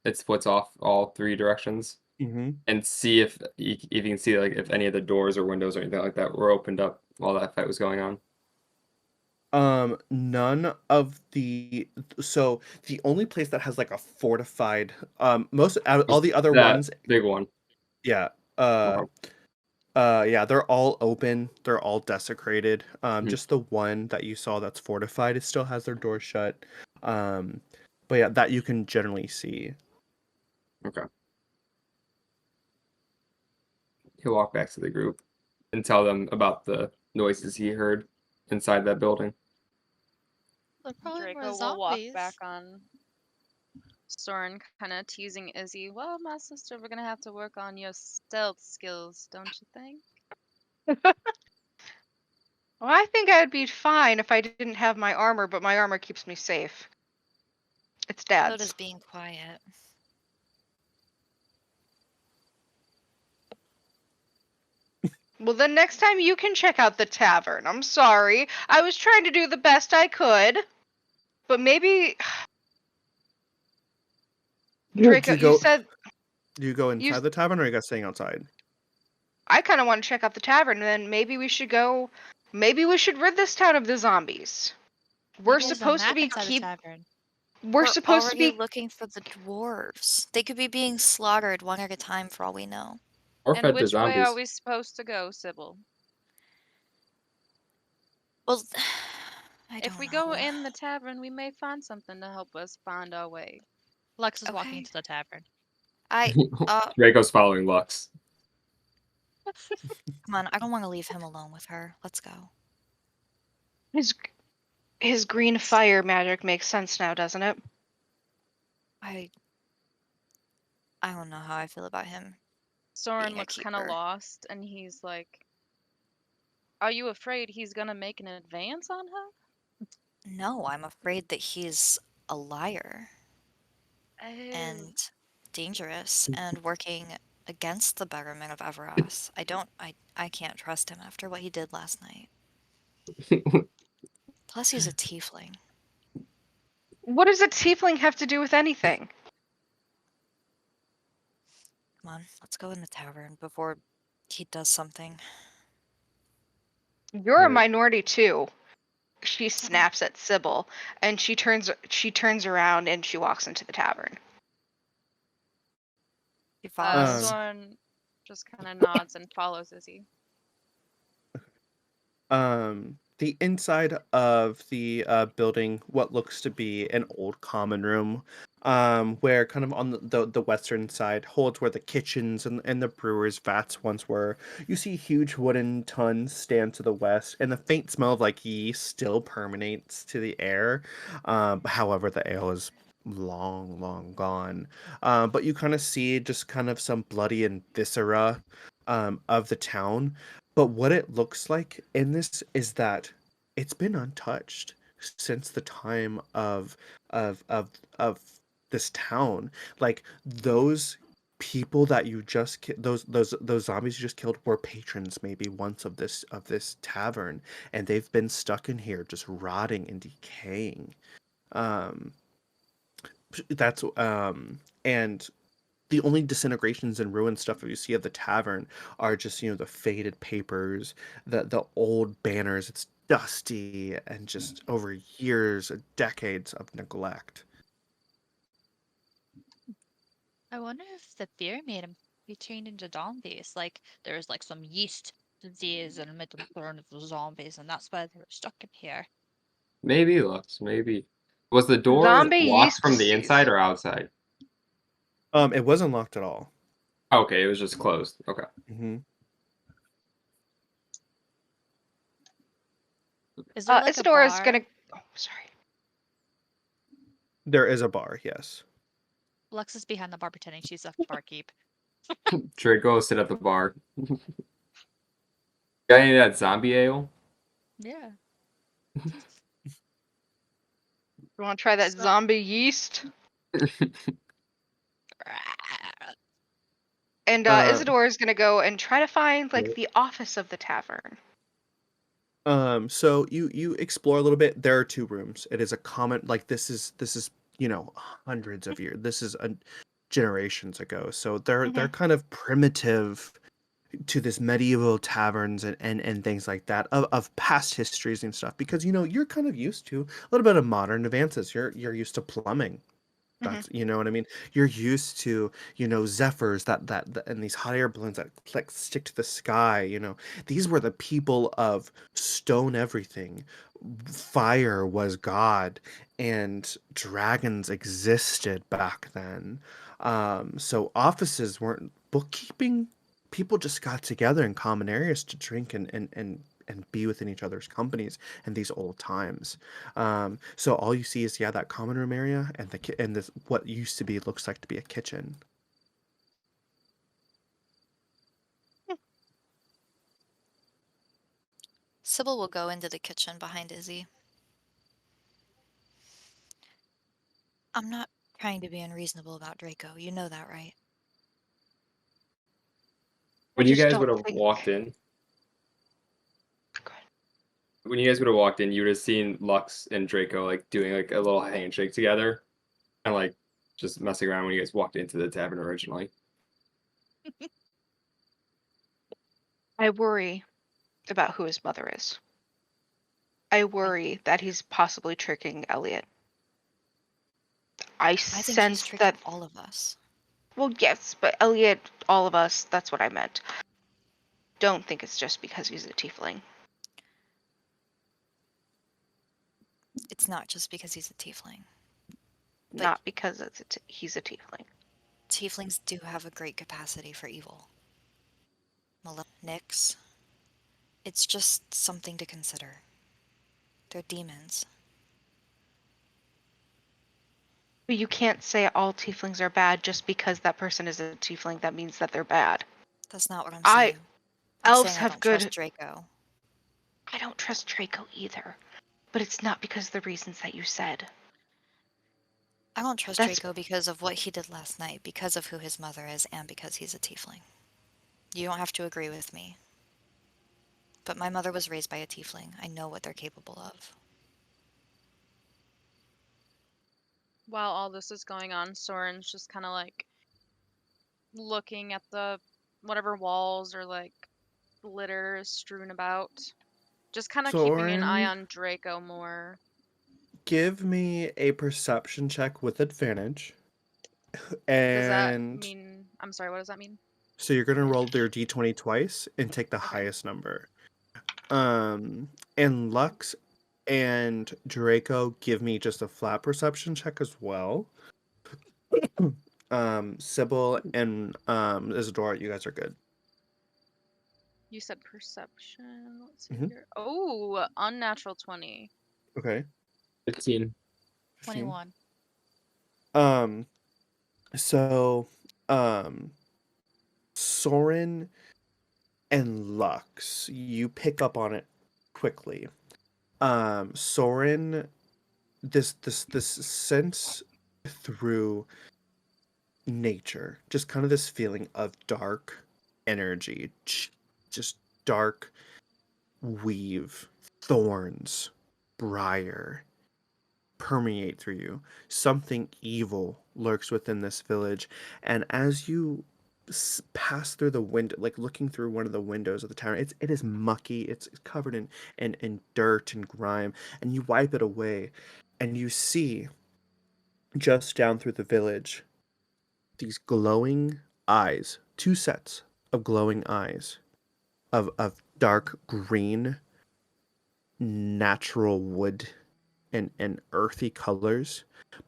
it splits off all 3 directions Mm-hmm. and see if you can see like if any of the doors or windows or anything like that were opened up while that fight was going on. None of the so the only place that has like a fortified most all the other That ones, big one. yeah, Okay. yeah, they're all open, they're all desecrated. Mhm. Just the one that you saw that's fortified, it still has their door shut. But yeah, that you can generally see. Okay. He'll walk back to the group and tell them about the noises he heard inside that building. They're probably more Draco will walk zombies. back on Soren, kind of teasing Izzy. Well, my sister, we're gonna have to work on your stealth skills, don't you think? Well, I think I'd be fine if I didn't have my armor, but my armor keeps me safe. It's So Dad's. does being quiet. Well, then next time you can check out the tavern. I'm sorry. I was trying to do the best I could. But maybe... Draco, you said... Do you go You, inside the tavern, or are you guys staying outside? I kind of want to check out the tavern, and then maybe we should go... Maybe we should rid this town of the zombies. We're Maybe there's a supposed to map be inside the tavern. We're supposed to already be... looking for the dwarves. They could be being slaughtered one at a time for all we know. Or And fed to which way are zombies. we supposed to go, Sybil? Well, I don't If we know. go in the tavern, we may find something to help us find our way. Lux is walking Okay. into the tavern. Draco's following Lux. Come on, I don't want to leave him alone with her. Let's go. His green fire magic makes sense now, doesn't it? I don't know how I feel about him. Soren Being a looks kind of keeper. lost, and he's like, "Are you afraid he's gonna make an advance on her?" No, I'm afraid that he's a liar Oh. and dangerous and working against the betterment of Everas. I can't trust him after what he did last night. Plus, he's a tiefling. What does a tiefling have to do with anything? Come on, let's go in the tavern before he does something. You're a Right. minority too. She snaps at Sybil, and she turns around and she walks into the tavern. He follows. Soren just kind of nods and follows Izzy. The inside of the building, what looks to be an old common room, where kind of on the western side holds where the kitchens and the brewer's vats once were. You see huge wooden tons stand to the west, and the faint smell of like yeast still permeates to the air. However, the ale is long gone. But you kind of see just kind of some bloody and viscera of the town. But what it looks like in this is that it's been untouched since the time of this town. Like those people that you just those zombies you just killed were patrons maybe once of this tavern, and they've been stuck in here just rotting and decaying. Um that's and the only disintegrations and ruined stuff that you see at the tavern are just, the faded papers, the old banners. It's dusty and just over years, decades of neglect. I wonder if the fear made him be turned into zombies. Like there's like some yeast disease and made them turn into zombies, and that's why they were stuck in here. Maybe, Lux, maybe. Was the door Zombie locked yeast from the disease. inside or outside? It wasn't locked at all. Okay, it was just closed. Okay. Mm-hmm. Is there like Isadora's a bar? gonna. Oh, sorry. There is a bar, yes. Lux is behind the bar pretending she's a barkeep. Draco, sit at the bar. Got any of that zombie ale? Yeah. You want to try that So- zombie yeast? And Isadora's gonna go and try to find like the office of the tavern. So you explore a little bit. There are two rooms. It is a common, like this is hundreds of years. This is generations ago. So they're kind of primitive to this medieval taverns and things like that of past histories and stuff, because you're kind of used to a little bit of modern advances. You're used to plumbing. That's you know what I mean. You're used to zephyrs that and these hot air balloons that like stick to the sky. These were the people of stone everything. Fire was God, and dragons existed back then. So offices weren't bookkeeping. People just got together in common areas to drink and be within each other's companies in these old times. So all you see is that common room area and and this what used to be looks like to be a kitchen. Sybil will go into the kitchen behind Izzy. I'm not trying to be unreasonable about Draco. You know that, right? When I you just guys don't would have think- walked in, when you guys would have walked in, you would have seen Lux and Draco like doing like a little handshake together, and like just messing around when you guys walked into the tavern originally. I worry about who his mother is. I worry that he's possibly tricking Elliot. I think he's sense tricking that. all of us. Well, yes, but Elliot, all of us, that's what I meant. Don't think it's just because he's a tiefling. It's not just because he's a tiefling. But- Not because he's a tiefling. Tieflings do have a great capacity for evil. Nyx. It's just something to consider. They're demons. But you can't say all tieflings are bad just because that person is a tiefling. That means that they're bad. That's not what I'm saying. I'm Elves saying I have don't good. trust Draco. I don't trust Draco either. But it's not because of the reasons that you said. I don't trust That's- Draco because of what he did last night, because of who his mother is, and because he's a tiefling. You don't have to agree with me. But my mother was raised by a tiefling. I know what they're capable of. While all this is going on, Soren's just kind of like looking at the whatever walls or like litter is strewn about. Just kind of keeping an eye Soren? on Draco more. Give me a perception check with advantage. Does that And mean? I'm sorry, what does that mean? so you're gonna roll their d20 twice and take the Okay. highest number. And Lux and Draco give me just a flat perception check as well. Sybil and Isadora, you guys are good. You said perception. Let's see Mhm. here. Oh, unnatural 20. Okay. 15. 15. 21. So Soren and Lux, you pick up on it quickly. Soren, this sense through nature, just kind of this feeling of dark energy, just dark weave, thorns, briar permeate through you. Something evil lurks within this village, and as you pass through the window, like looking through one of the windows of the tower, it is mucky. It's covered in dirt and grime, and you wipe it away, and you see just down through the village these glowing eyes, two sets of glowing eyes of dark green natural wood and earthy colors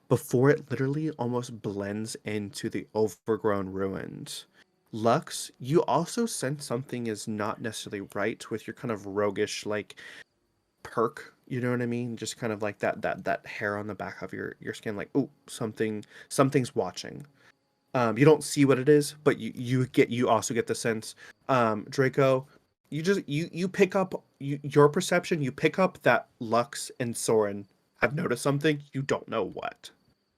before it literally almost blends into the overgrown ruins. Lux, you also sense something is not necessarily right with your kind of roguish like perk, you know what I mean? Just kind of like that hair on the back of your skin, like, oh, something's watching. You don't see what it is, but you also get the sense. Draco, you pick up your perception. You pick up that Lux and Soren have noticed something. You don't know what.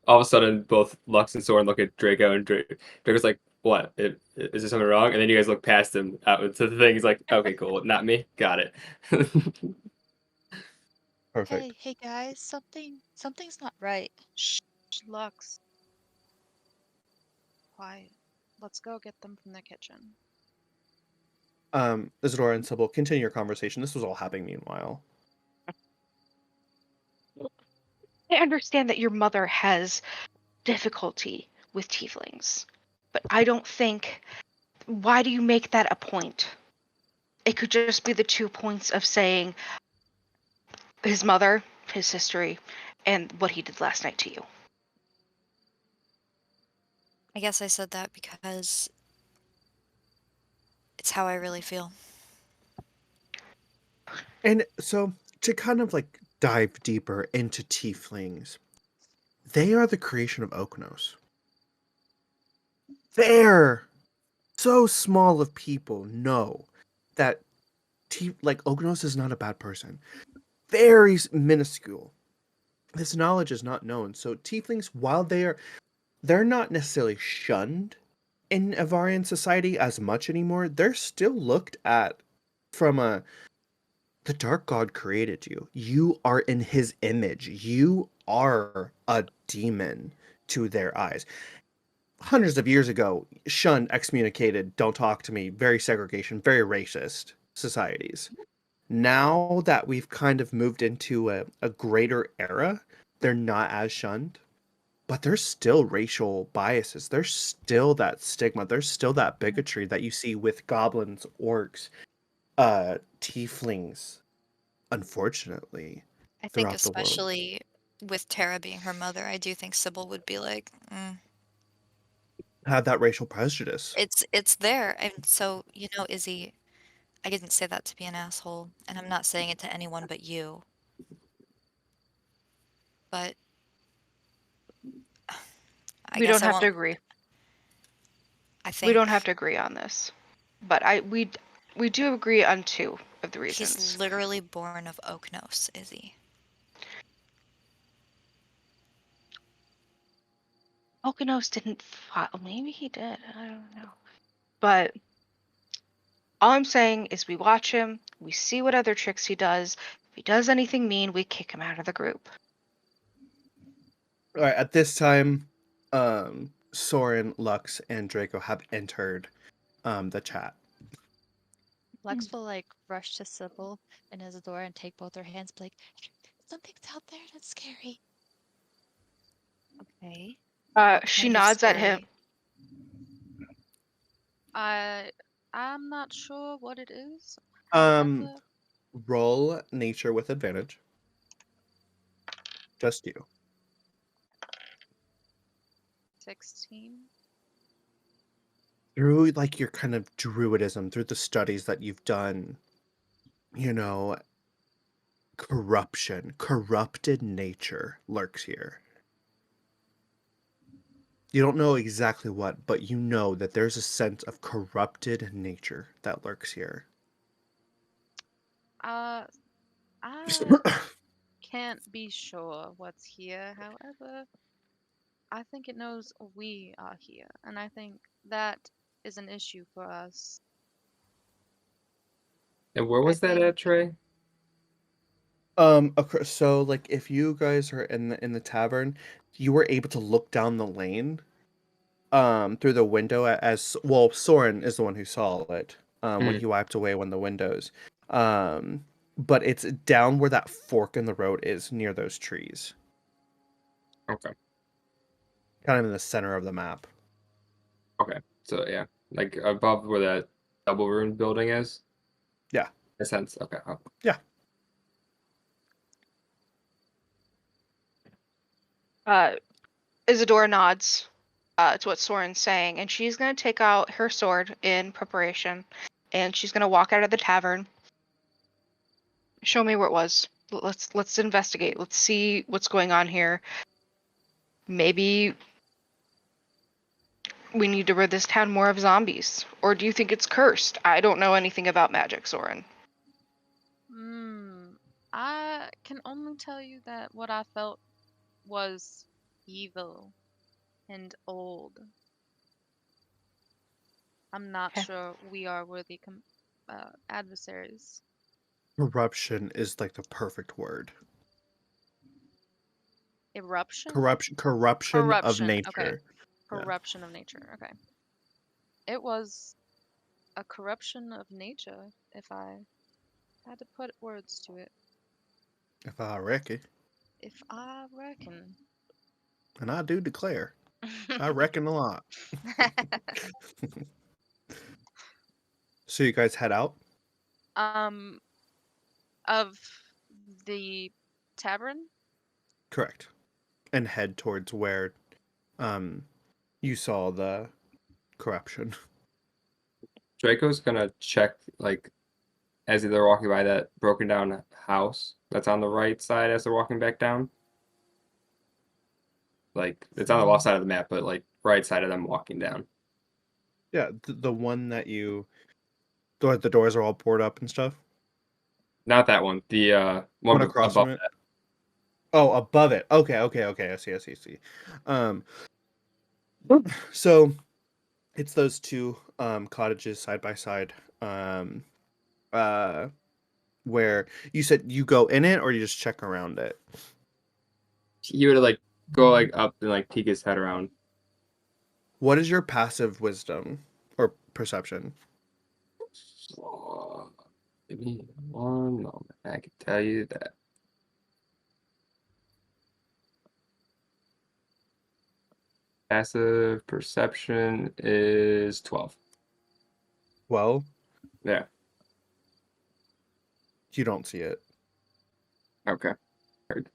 All of a sudden, both Lux and Soren look at Draco, and Draco's like, "What? Is there something wrong?" And then you guys look past him out into the thing. He's like, "Okay, cool, not me. Got it." Perfect. Hey guys, something's not right. Shh, Lux. Quiet. Let's go get them from the kitchen. Isadora and Sybil, continue your conversation. This was all happening meanwhile. I understand that your mother has difficulty with tieflings, but I don't think. Why do you make that a point? It could just be the 2 points of saying his mother, his history, and what he did last night to you. I guess I said that because it's how I really feel. And so to kind of like dive deeper into tieflings, they are the creation of Oknos. They're so small of people know that like Oknos is not a bad person. Very minuscule. This knowledge is not known. So tieflings, while they're not necessarily shunned in Avarian society as much anymore, they're still looked at from a The Dark God created you. You are in his image. You are a demon to their eyes. Hundreds of years ago, shunned, excommunicated, don't talk to me, very segregation, very racist societies. Now that we've kind of moved into a greater era, they're not as shunned, but there's still racial biases. There's still that stigma. There's still that bigotry that you see with goblins, orcs, tieflings, unfortunately, I think throughout the world. especially with Tara being her mother, I do think Sybil would be like, Have that racial prejudice. it's there. And so, Izzy, I didn't say that to be an asshole, and I'm not saying it to anyone but you. But I We guess don't I have to won't. agree. I We don't have think to agree on this, but we do agree on two of the he's reasons. literally born of Oaknos, Izzy. Okonos didn't file. Maybe he did. I don't know. But all I'm saying is we watch him, we see what other tricks he does. If he does anything mean, we kick him out of the group. All right, at this time, Soren, Lux, and Draco have entered the chat. Lex will like rush to Sybil and Isadora and take both her hands, be like, something's out there that's scary. Okay. What She kind of nods at him. scary? I'm not sure what it is. Um, However, roll nature with advantage. Just you. 16. Through like your kind of druidism, through the studies that you've done, corrupted nature lurks here. You don't know exactly what, but you know that there's a sense of corrupted nature that lurks here. I can't be sure what's here. However, I think it knows we are here, and I think that is an issue for us. And where I was that think at, Trey? So like if you guys are in the tavern, you were able to look down the lane through the window as well. Soren is the one who saw it when Mm. he wiped away one of the windows. But it's down where that fork in the road is near those trees, Okay. kind of in the center of the map. Okay. So yeah, like above where that double room building is. Yeah. In a sense. Okay. Oh. Yeah. Isadora nods to what Soren's saying, and she's going to take out her sword in preparation, and she's going to walk out of the tavern. Show me where it was. Let's investigate. Let's see what's going on here. Maybe we need to rid this town more of zombies. Or do you think it's cursed? I don't know anything about magic, Soren. I can only tell you that what I felt was evil and old. I'm not Okay. sure we are worthy adversaries. Corruption is like the perfect word. Eruption? Corruption of Corruption. Okay. nature. Yeah. Corruption of nature. Okay. It was a corruption of nature, if I had to put words to it. If I reckon, If I reckon. and I do declare, I reckon a lot. So you guys head out? Of the tavern? Correct. And head towards where you saw the corruption. Draco's gonna check like as they're walking by that broken down house that's on the right side as they're walking back down. Like it's on the left side of the map, but like right side of them walking down. Yeah, the one that the doors are all poured up and stuff. Not that one. The One one across above from it. that. Oh, above it. Okay. I see. So it's those two cottages side by side. where you said you go in it or you just check around it? He would like go like up and like peek his head around. What is your passive wisdom or perception? Give me one moment. I can tell you that. Passive perception is 12. Well, Yeah. you don't see it. Okay. Heard.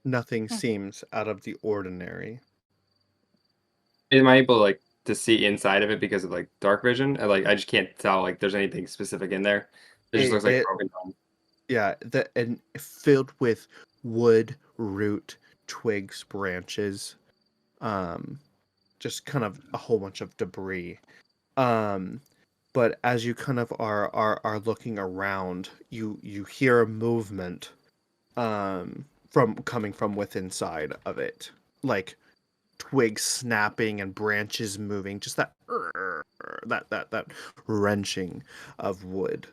Nothing Hmm. seems out of the ordinary. Am I able like to see inside of it because of like dark vision? Like I just can't tell like there's anything specific in there. It just looks like a It broken dome. yeah, and filled with wood, root, twigs, branches, just kind of a whole bunch of debris. Um, but as you kind of are looking around, you hear a movement from coming from within inside of it. Like twigs snapping and branches moving, just that wrenching of wood.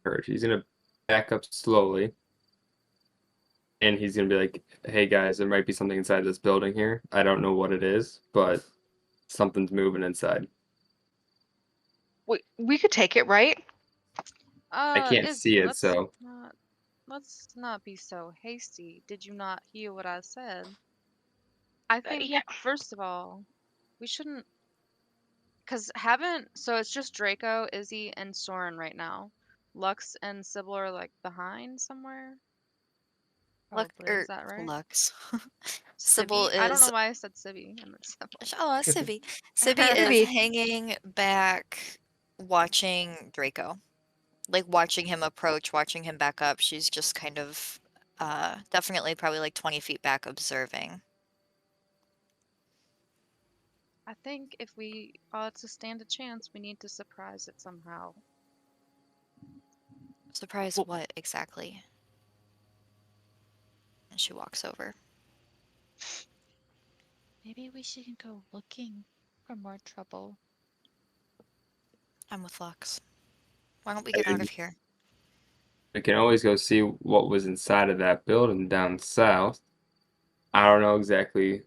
Heard. He's gonna back up slowly. And he's gonna be like, "Hey guys, there might be something inside this building here. I don't know what it is, but something's moving inside. We could take it, right? I can't see Izzy, it, so let's not be so hasty. Did you not hear what I said? I think Yeah. first of all, we shouldn't, because so it's just Draco, Izzy, and Soren right now. Lux and Sybil are like behind somewhere. Probably, is that right? Lux. Sybil Sibby? I don't is know why I said Sibby and then Sybil. oh, Sibby. Sibby is Sibby. hanging back, watching Draco, like watching him approach, watching him back up. She's just kind of, definitely probably like 20 feet back, observing. I think if we are to stand a chance, we need to surprise it somehow. Surprise, Well- what exactly? And she walks over. Maybe we shouldn't go looking for more trouble. I'm with Lux. Why don't we I get out mean, of here? we can always go see what was inside of that building down south. I don't know exactly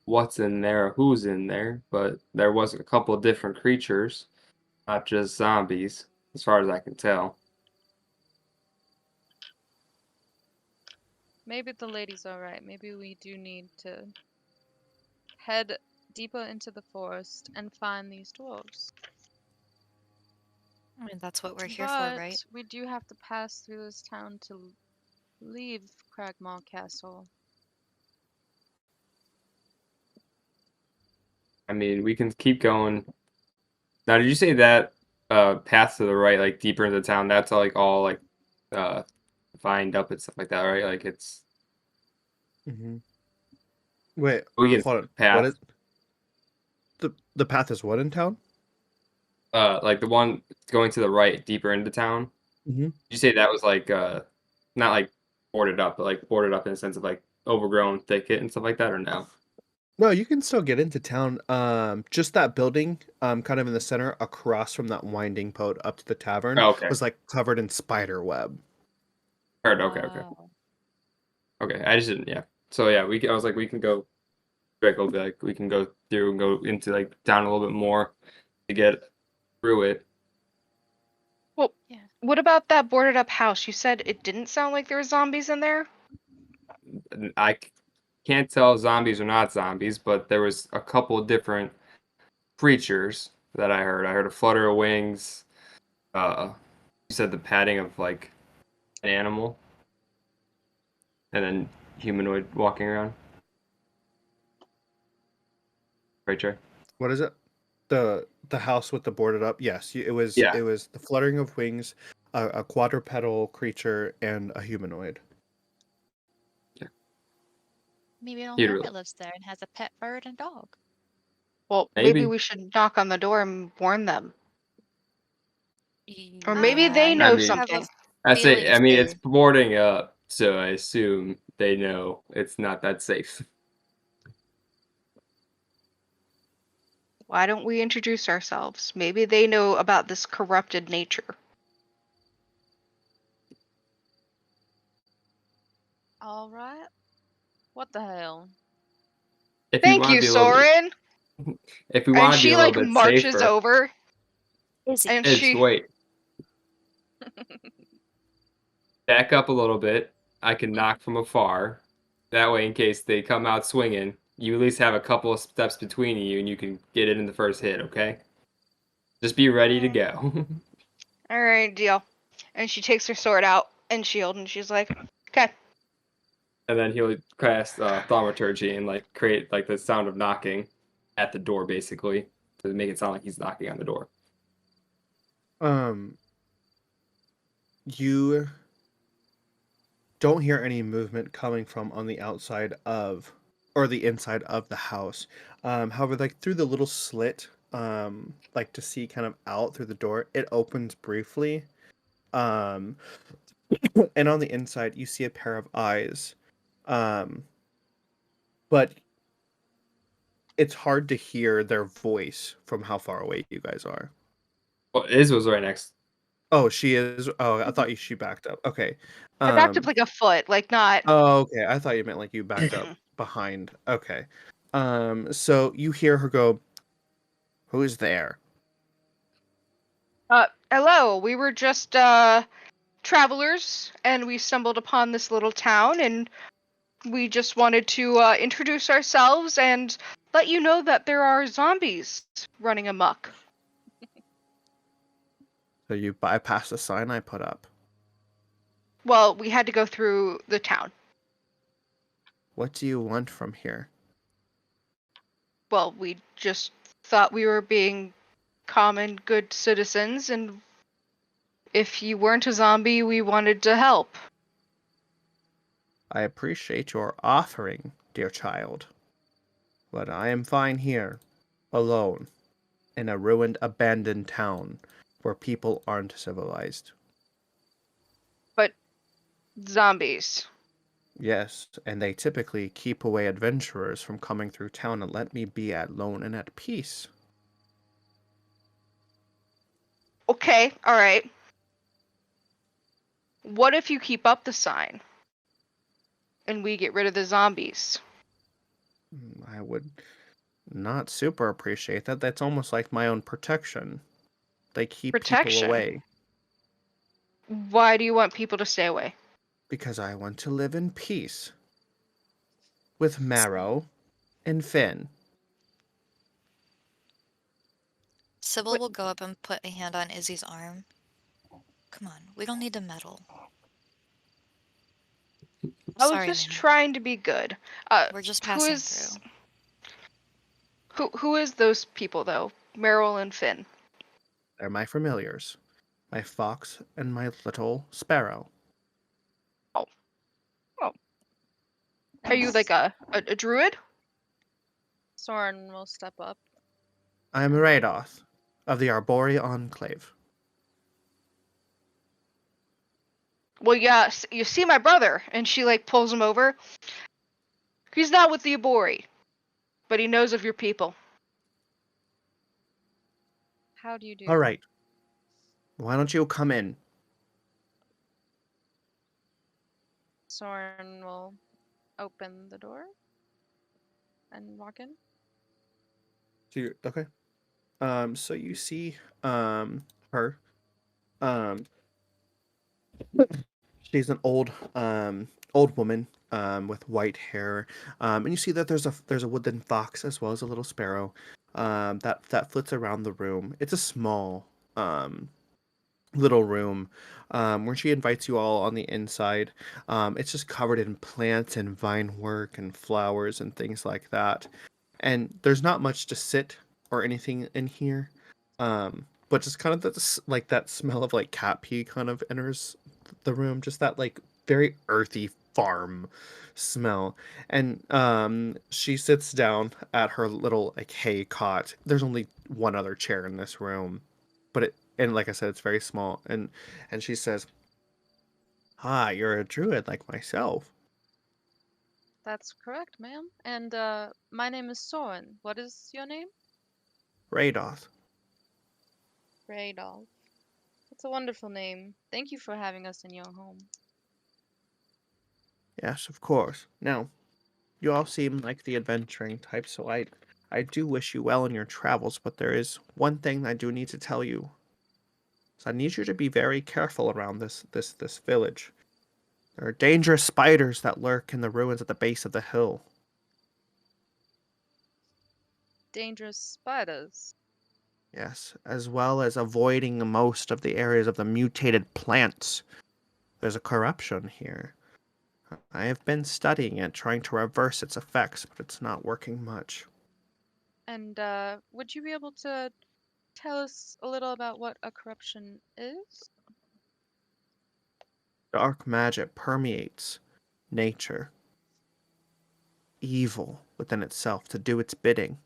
what's in there or who's in there, but there was a couple of different creatures, not just zombies, as far as I can tell. Maybe the lady's alright. Maybe we do need to head deeper into the forest and find these dwarves. I mean, that's what we're here for, right? But we do have to pass through this town to leave Cragmaw Castle. I mean, we can keep going. Now, did you say that path to the right, like deeper into town, that's all like vined up and stuff like that, right? Like it's Mm-hmm. Wait, we can hold on. What path. is the path is what in town? Like the one going to the right, deeper into town. Mm-hmm. Did you say that was like not like boarded up, but like boarded up in the sense of like overgrown thicket and stuff like that, or no? No, you can still get into town. Just that building, kind of in the center, across from that winding post up to the tavern, Oh, okay. was like covered in spider web. Heard. Okay. Okay. I just didn't. Yeah. So yeah, I was like, we can go. Greg will be like, we can go through and go into like down a little bit more to get through it. Well, Yeah. what about that boarded up house? You said it didn't sound like there were zombies in there. I can't tell zombies or not zombies, but there was a couple different creatures that I heard. I heard a flutter of wings. You said the patting of like an animal, and then humanoid walking around. Right, Trey? What is it? The house with the boarded up. Yes, it was. Yeah. It was the fluttering of wings, a quadrupedal creature, and a humanoid. Maybe an old You'd hermit really- lives there and has a pet bird and dog. Well, maybe Maybe. we should knock on the door and warn them. Or Yeah, maybe they I know mean, have a something. I say, feeling I if mean, they it's boarding up, so I assume they know it's not that safe. Why don't we introduce ourselves? Maybe they know about this corrupted nature. All right. What the hell? If we Thank want to you, be a little bit, Soren. if we And want to be she a little like bit marches safer, over, Izzy. and is she. wait, back up a little bit. I can knock from afar. That way, in case they come out swinging, you at least have a couple of steps between you, and you can get it in the first hit. Okay? Just be ready to go. All right, deal. And she takes her sword out and shield, and she's like, "Okay." And then he'll cast thaumaturgy and like create like the sound of knocking at the door, basically, to make it sound like he's knocking on the door. You don't hear any movement coming from on the outside of or the inside of the house. However, like through the little slit, like to see kind of out through the door, it opens briefly. Um, and on the inside, you see a pair of eyes. But it's hard to hear their voice from how far away you guys are. Well, Iz was right next. Oh, she is. Oh, I thought she backed up. Okay. I backed up like a foot, like not. Oh, okay. I thought you meant like you backed up behind. Okay. So you hear her go, "Who's there?" Hello. We were just travelers, and we stumbled upon this little town, and we just wanted to introduce ourselves and let you know that there are zombies running amok. So you bypass the sign I put up. Well, we had to go through the town. What do you want from here? Well, we just thought we were being common, good citizens, and if you weren't a zombie, we wanted to help. I appreciate your offering, dear child. But I am fine here, alone, in a ruined, abandoned town where people aren't civilized. But zombies. Yes, and they typically keep away adventurers from coming through town and let me be alone and at peace. Okay, alright. What if you keep up the sign? And we get rid of the zombies? I would not super appreciate that. That's almost like my own protection. They keep people Protection? away Why do you want people to stay away? because I want to live in peace with Marrow and Finn. Sybil Wait. will go up and put a hand on Izzy's arm. Come on, we don't need to meddle. I was Sorry, just ma'am. trying to be good. We're just who passing is through. who is those people though? Meryl and Finn. They're my familiars. My fox and my little sparrow. Oh. Are you like a druid? Soren will step up. I am Radoth of the Arbori Enclave. Well, yeah, you see my brother, and she like pulls him over. He's not with the Arbori, but he knows of your people. How do you do? All right. Why don't you come in? Soren will open the door and walk in. So you okay? So you see her. Um she's an old woman with white hair. And you see that there's a wooden fox as well as a little sparrow that flits around the room. It's a small little room where she invites you all on the inside. It's just covered in plants and vine work and flowers and things like that. And there's not much to sit or anything in here. But just kind of like that smell of like cat pee kind of enters the room. Just that like very earthy farm smell. And she sits down at her little like hay cot. There's only one other chair in this room, but it and like I said, it's very small. And she says, "Ah, you're a druid like myself." That's correct, ma'am. And my name is Soren. What is your name? Radoth. Radoth. That's a wonderful name. Thank you for having us in your home. Yes, of course. Now, you all seem like the adventuring type, so I do wish you well in your travels, but there is one thing I do need to tell you. So I need you to be very careful around this village. There are dangerous spiders that lurk in the ruins at the base of the hill. Dangerous spiders. Yes, as well as avoiding most of the areas of the mutated plants. There's a corruption here. I have been studying it, trying to reverse its effects, but it's not working much. And would you be able to tell us a little about what a corruption is? Dark magic permeates nature, evil within itself to do its bidding.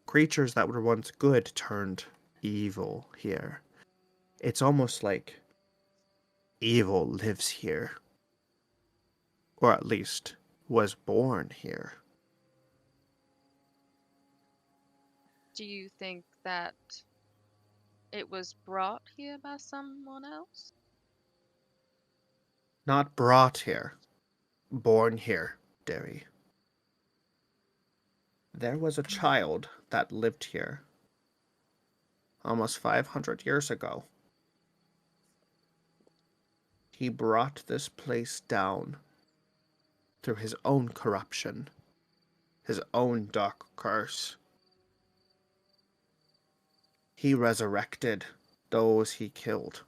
Creatures that were once good turned evil here. It's almost like evil lives here. Or at least was born here. Do you think that it was brought here by someone else? Not brought here, born here, Derry. There was a child that lived here almost 500 years ago. He brought this place down through his own corruption, his own dark curse. He resurrected those he killed,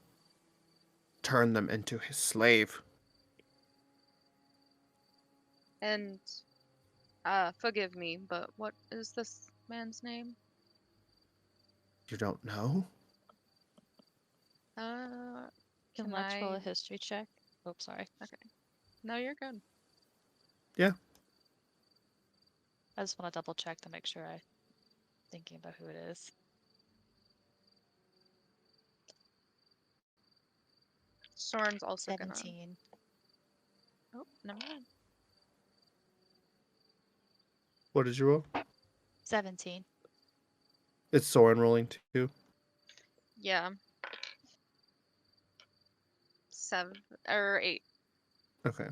turned them into his slave. And forgive me, but what is this man's name? You don't know? Can Can Lex roll I? a history check? Oh, sorry. Okay. No, you're good. Yeah. I just want to double check to make sure I'm thinking about who it is. Soren's also gonna. 17. Oh, never mind. What did you roll? 17. It's Soren rolling too. Yeah. 7 or 8. Okay.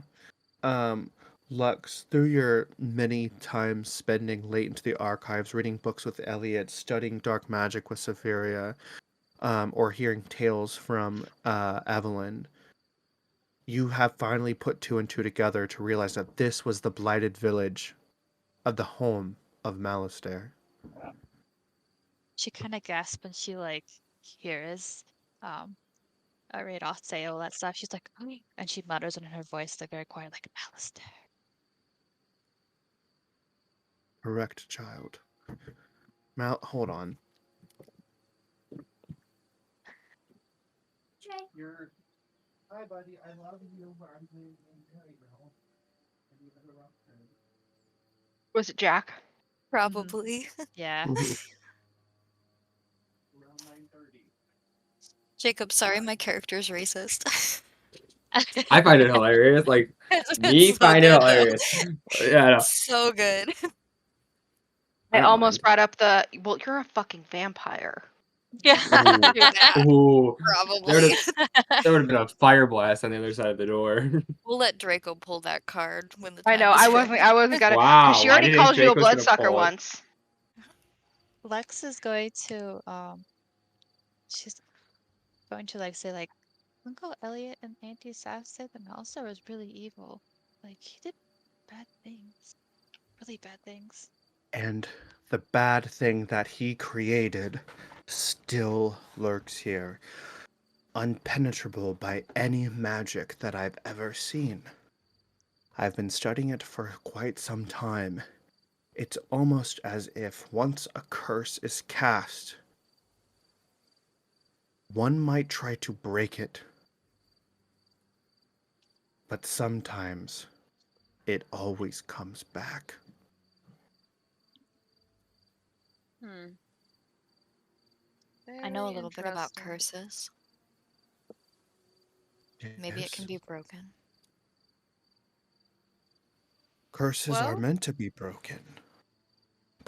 Lux, through your many times spending late into the archives, reading books with Elliot, studying dark magic with Saveria, or hearing tales from Evelyn, you have finally put two and two together to realize that this was the blighted village of the home of Malistaire. She kind of gasps and she like hears Radoth say all that stuff. She's like, oh, and she mutters in her voice, like very quiet, like Malistaire. Correct, child. Hold on. Hi, buddy. I love you, but I'm playing Harry now. Was it Jack? Probably. Yeah. Around 9:30. Jacob, sorry, my character's racist. I find it hilarious. Like me So find it good, though. hilarious. Yeah, no. So good. I don't almost mind. brought up the, well, you're a fucking vampire. Yeah. Ooh. Do that. Ooh. Probably. There would have been a fire blast on the other side of the door. We'll let Draco pull that card when the I time know, is I right. wasn't gonna, Wow. because she Why already do you think called you a Draco's gonna bloodsucker pull it? once. Lex is going to she's going to like say like Uncle Elliot and Auntie Sass said that Malistaire was really evil. Like he did bad things. Really bad things. And the bad thing that he created still lurks here, unpenetrable by any magic that I've ever seen. I've been studying it for quite some time. It's almost as if once a curse is cast, one might try to break it, but sometimes it always comes back. Hmm. I know a Very little bit about interesting. curses. Maybe it can Yes. be broken. Curses are Well- meant to be broken.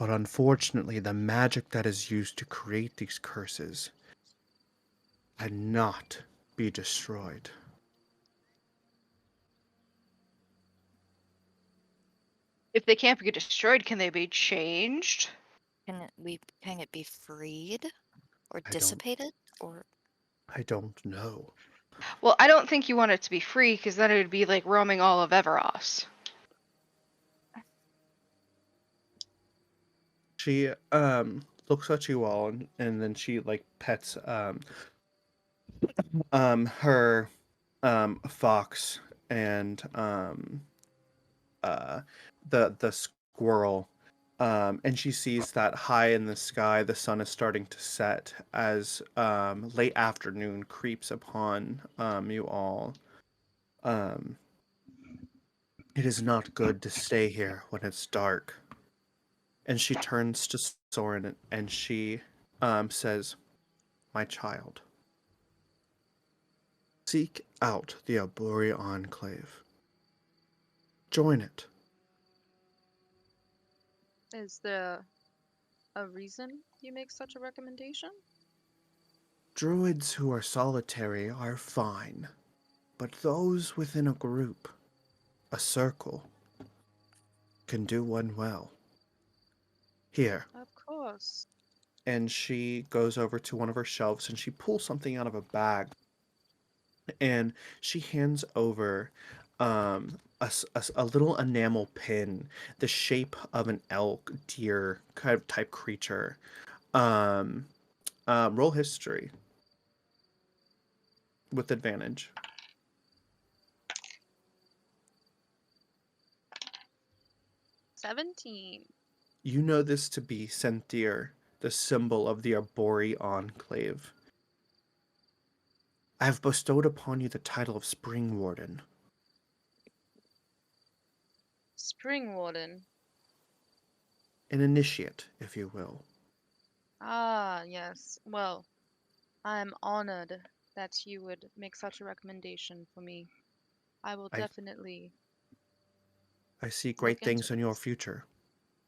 But unfortunately, the magic that is used to create these curses cannot be destroyed. If they can't get destroyed, can they be changed? Can it be freed or I don't- dissipated or? I don't know. Well, I don't think you want it to be free, because then it would be like roaming all of Everas. She looks at you all and then she like pets her fox and uh the squirrel, and she sees that high in the sky the sun is starting to set as late afternoon creeps upon you all. um it is not good to stay here when it's dark. And she turns to Soren and she says, "My child, seek out the Arbori Enclave. Join it. Is there a reason you make such a recommendation? Druids who are solitary are fine, but those within a group, a circle, can do one well. Here." Of course. And she goes over to one of her shelves and she pulls something out of a bag and she hands over a little enamel pin, the shape of an elk, deer kind of type creature. Um, roll history with advantage. 17. You know this to be Sentir, the symbol of the Arbori Enclave. I have bestowed upon you the title of Spring Warden. Spring Warden. An initiate, if you will. Ah, yes. Well, I'm honored that you would make such a recommendation for me. I will I- definitely I see look great into things in your this. future,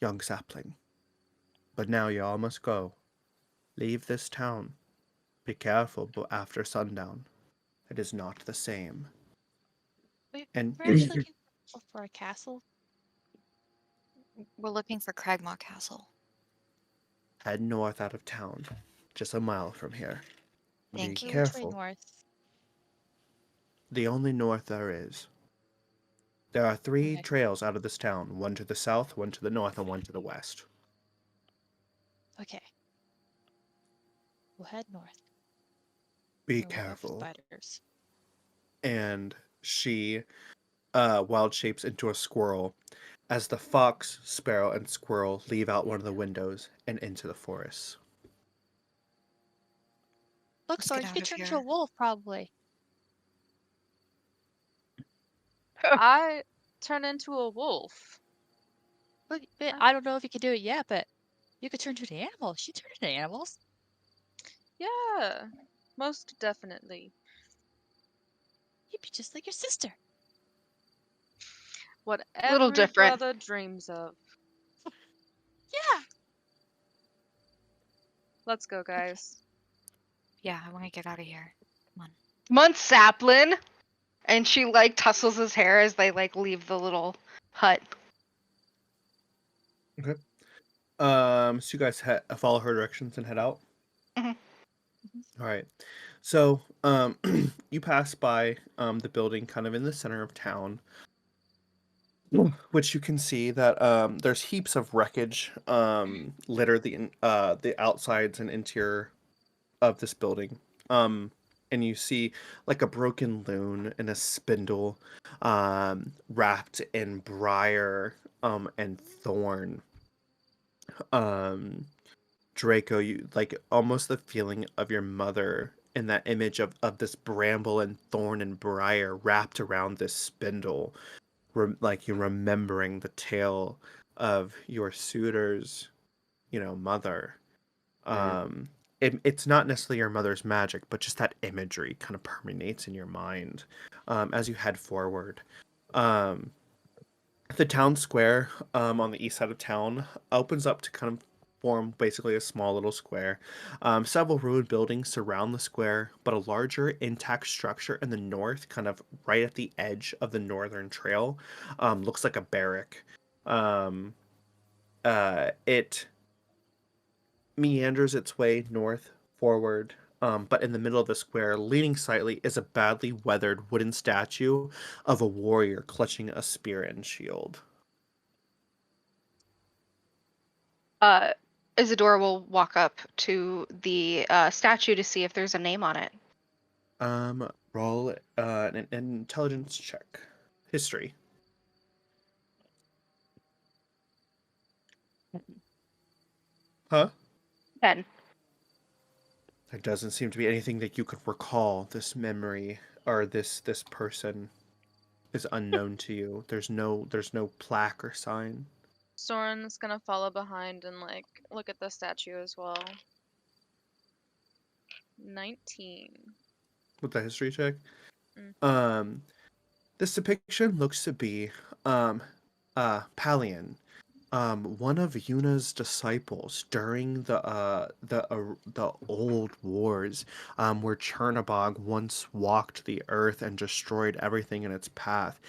young sapling. But now you all must go. Leave this town. Be careful after sundown. It is not the same. And We're actually looking for a castle. We're looking for Cragmaw Castle. head north out of town, just a mile from here. Thank Be you. Which way careful. north? The only north there is. There are 3 Okay. trails out of this town, one to the south, one to the north, and one to the west. Okay. We'll head north. Be And we'll look out for careful. spiders. And she wild shapes into a squirrel as the fox, sparrow, and squirrel leave out one of the windows and into the forest. Look, Let's Sword, get you out could of turn here. into a wolf, probably. I turn into a wolf. Look, I don't know if you can do it yet, but you could turn into an animal. She turned into animals. Yeah, most definitely. You'd be just like your sister. What Little every different. brother dreams of. Yeah. Let's go, guys. Yeah, I want to get out of here. Come on. Come on, Saplin! And she like tussles his hair as they like leave the little hut. Okay. So you guys follow her directions and head out. Mhm. All right. So, you pass by the building kind of in the center of town, which you can see that there's heaps of wreckage litter the outsides and interior of this building. And you see like a broken loon and a spindle wrapped in briar and thorn. Draco, you like almost the feeling of your mother in that image of this bramble and thorn and briar wrapped around this spindle, like you're remembering the tale of your suitor's, mother. It's not necessarily your mother's magic, but just that imagery kind of permeates in your mind as you head forward. Um, The town square on the east side of town opens up to kind of form basically a small little square. Several ruined buildings surround the square, but a larger intact structure in the north, kind of right at the edge of the northern trail, looks like a barrack. Um, it meanders its way north forward, but in the middle of the square, leaning slightly, is a badly weathered wooden statue of a warrior clutching a spear and shield. Isadora will walk up to the statue to see if there's a name on it. Roll an intelligence check. History. Huh? 10. There doesn't seem to be anything that you could recall. This memory or this person is unknown to you. There's no plaque or sign. Soren's gonna follow behind and like look at the statue as well. 19. With the history check. Mm. This depiction looks to be Palian, one of Yuna's disciples during the old wars, where Chernabog once walked the earth and destroyed everything in its path.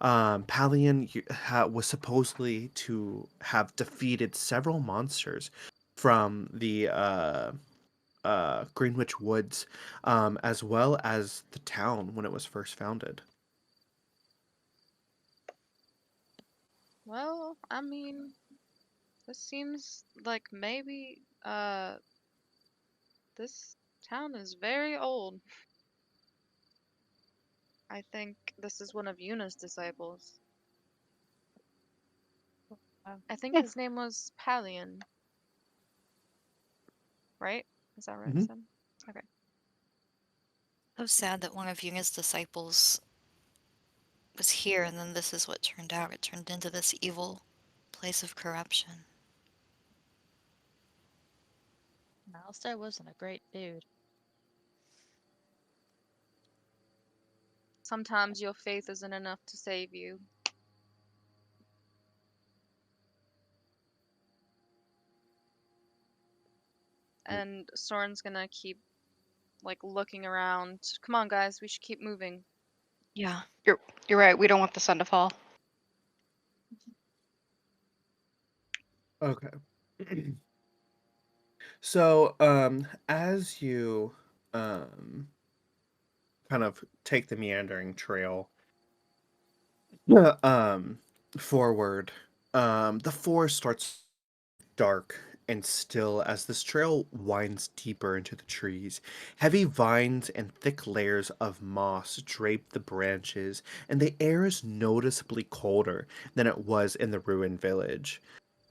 Palian was supposedly to have defeated several monsters from the Greenwich Woods, as well as the town when it was first founded. Well, I mean, this seems like maybe this town is very old. I think this is one of Yuna's disciples. I think Yeah. his name was Palian. Right? Is that right, Mhm. Sim? Okay. So sad that one of Yuna's disciples was here, and then this is what turned out. It turned into this evil place of corruption. Malistaire wasn't a great dude. Sometimes your faith isn't enough to save you. And Soren's gonna keep like looking around. Come on, guys, we should keep moving. Yeah. You're right. We don't want the sun to fall. Okay. So, as you um kind of take the meandering trail um forward, the forest starts dark and still as this trail winds deeper into the trees. Heavy vines and thick layers of moss drape the branches, and the air is noticeably colder than it was in the ruined village.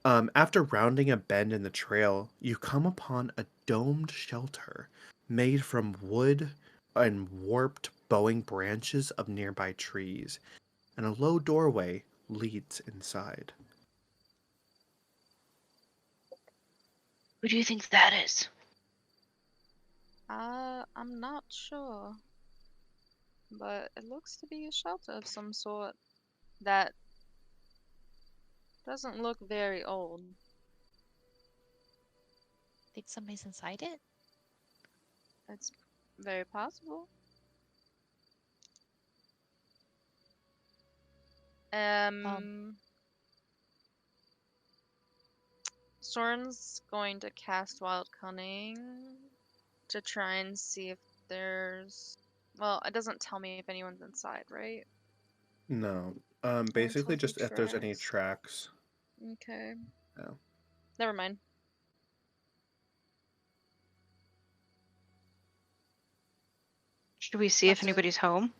After rounding a bend in the trail, you come upon a domed shelter made from wood and warped bowing branches of nearby trees, and a low doorway leads inside. Who do you think that is? I'm not sure. But it looks to be a shelter of some sort that doesn't look very old. Think somebody's inside it? It's very possible. Soren's going to cast Wild Cunning to try and see if there's. Well, it doesn't tell me if anyone's inside, right? No. Until Basically he just if there's any tries. tracks. Okay. No. Never mind. Should we see if That's it. anybody's home?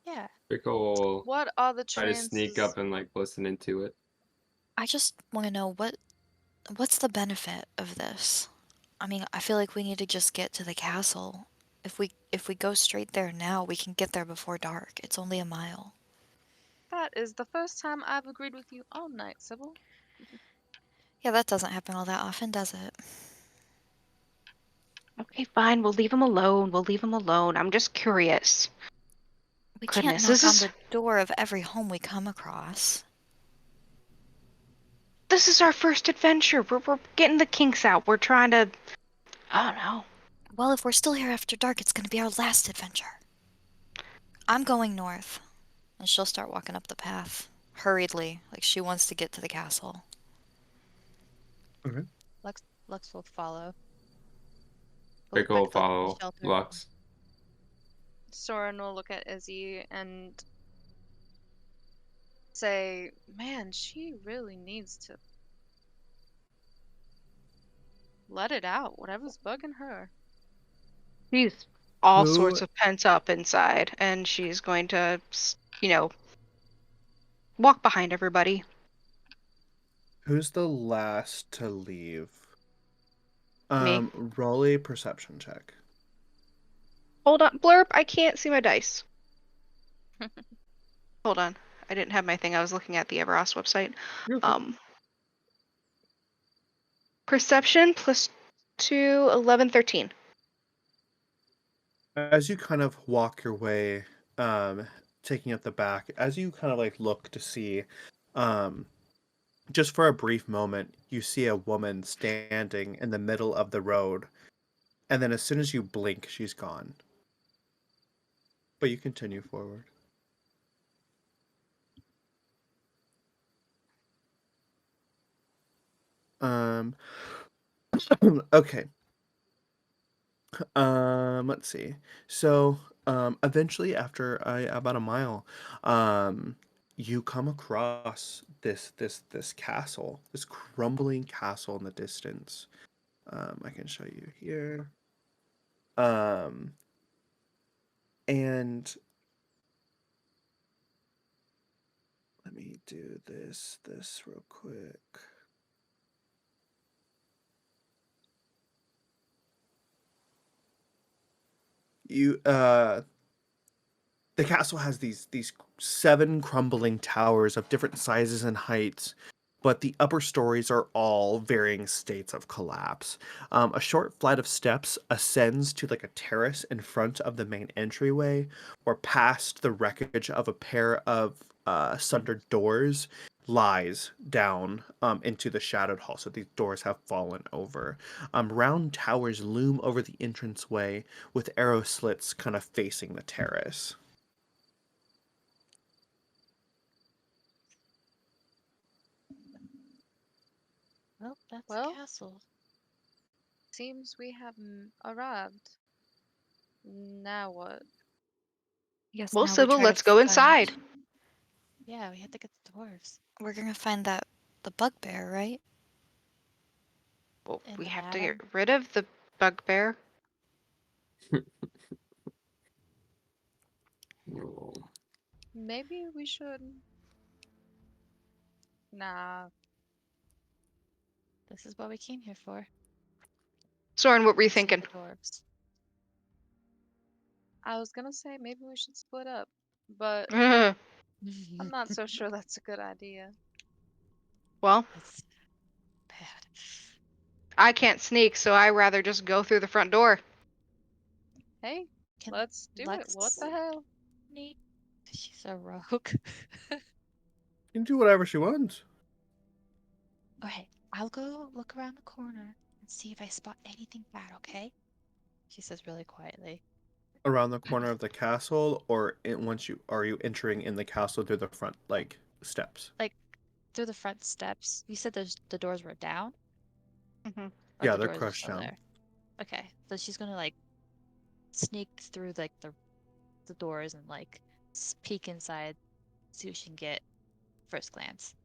Yeah. Craco will What are the try to sneak chances? up and like listen into it. I just want to know what's the benefit of this? I mean, I feel like we need to just get to the castle. If we go straight there now, we can get there before dark. It's only a mile. That is the first time I've agreed with you all night, Sybil. Yeah, that doesn't happen all that often, does it? Okay, fine. We'll leave him alone. I'm just curious. We Goodness, can't knock on the door of every home we come across. This is our first adventure. We're getting the kinks out. We're trying to, I don't know. Well, if we're still here after dark, it's going to be our last adventure. I'm going north. And she'll start walking up the path, hurriedly, like she wants to get to the castle. Okay. Lux will follow. Craco will follow Shelter. Lux. Soren will look at Izzy and say, man, she really needs to let it out, whatever's bugging her. She's all Who- sorts of pent up inside, and she's going to, walk behind everybody. Who's the last to leave? Me. Roll a perception check. Hold on, Blurb. I can't see my dice. Hold on. I didn't have my thing. I was looking at the Everas website. Perception plus 2, 11, 13. As you kind of walk your way, taking up the back, as you kind of like look to see, just for a brief moment, you see a woman standing in the middle of the road, and then as soon as you blink, she's gone. But you continue forward. Okay. Let's see. So, eventually, after about a mile, you come across this castle, this crumbling castle in the distance. I can show you here. And let me do this real quick. You the castle has these 7 crumbling towers of different sizes and heights, but the upper stories are all varying states of collapse. A short flight of steps ascends to like a terrace in front of the main entryway, or past the wreckage of a pair of sundered doors lies down into the shadowed hall. So these doors have fallen over. Round towers loom over the entranceway with arrow slits kind of facing the terrace. Well, that's Well, the castle. Seems we have arrived. Now what? Yes, Well, now we Sybil, try to let's go find- inside. Yeah, we have to get the dwarves. We're gonna find the bugbear, right? Well, And we the have to madam. get rid of the bugbear. No. Maybe we should. Nah. This is what we came here for. Soren, what were you See thinking? the dwarves. I was gonna say maybe we should split up, but Ugh. I'm not so sure that's a good idea. Well, That's bad. I can't sneak, so I rather just go through the front door. Hey, Can let's do it. What Lex the hell? sneak? She's a rogue. You can do whatever she wants. Okay, I'll go look around the corner and see if I spot anything bad, okay? She says really quietly. Around the corner of the castle, or are you entering in the castle through the front like steps? Like, through the front steps. You said the doors were down? Mhm. Or Yeah, the they're doors are crushed still down. there? Okay, so she's gonna like sneak through like the doors and like peek inside, see what she can get first glance.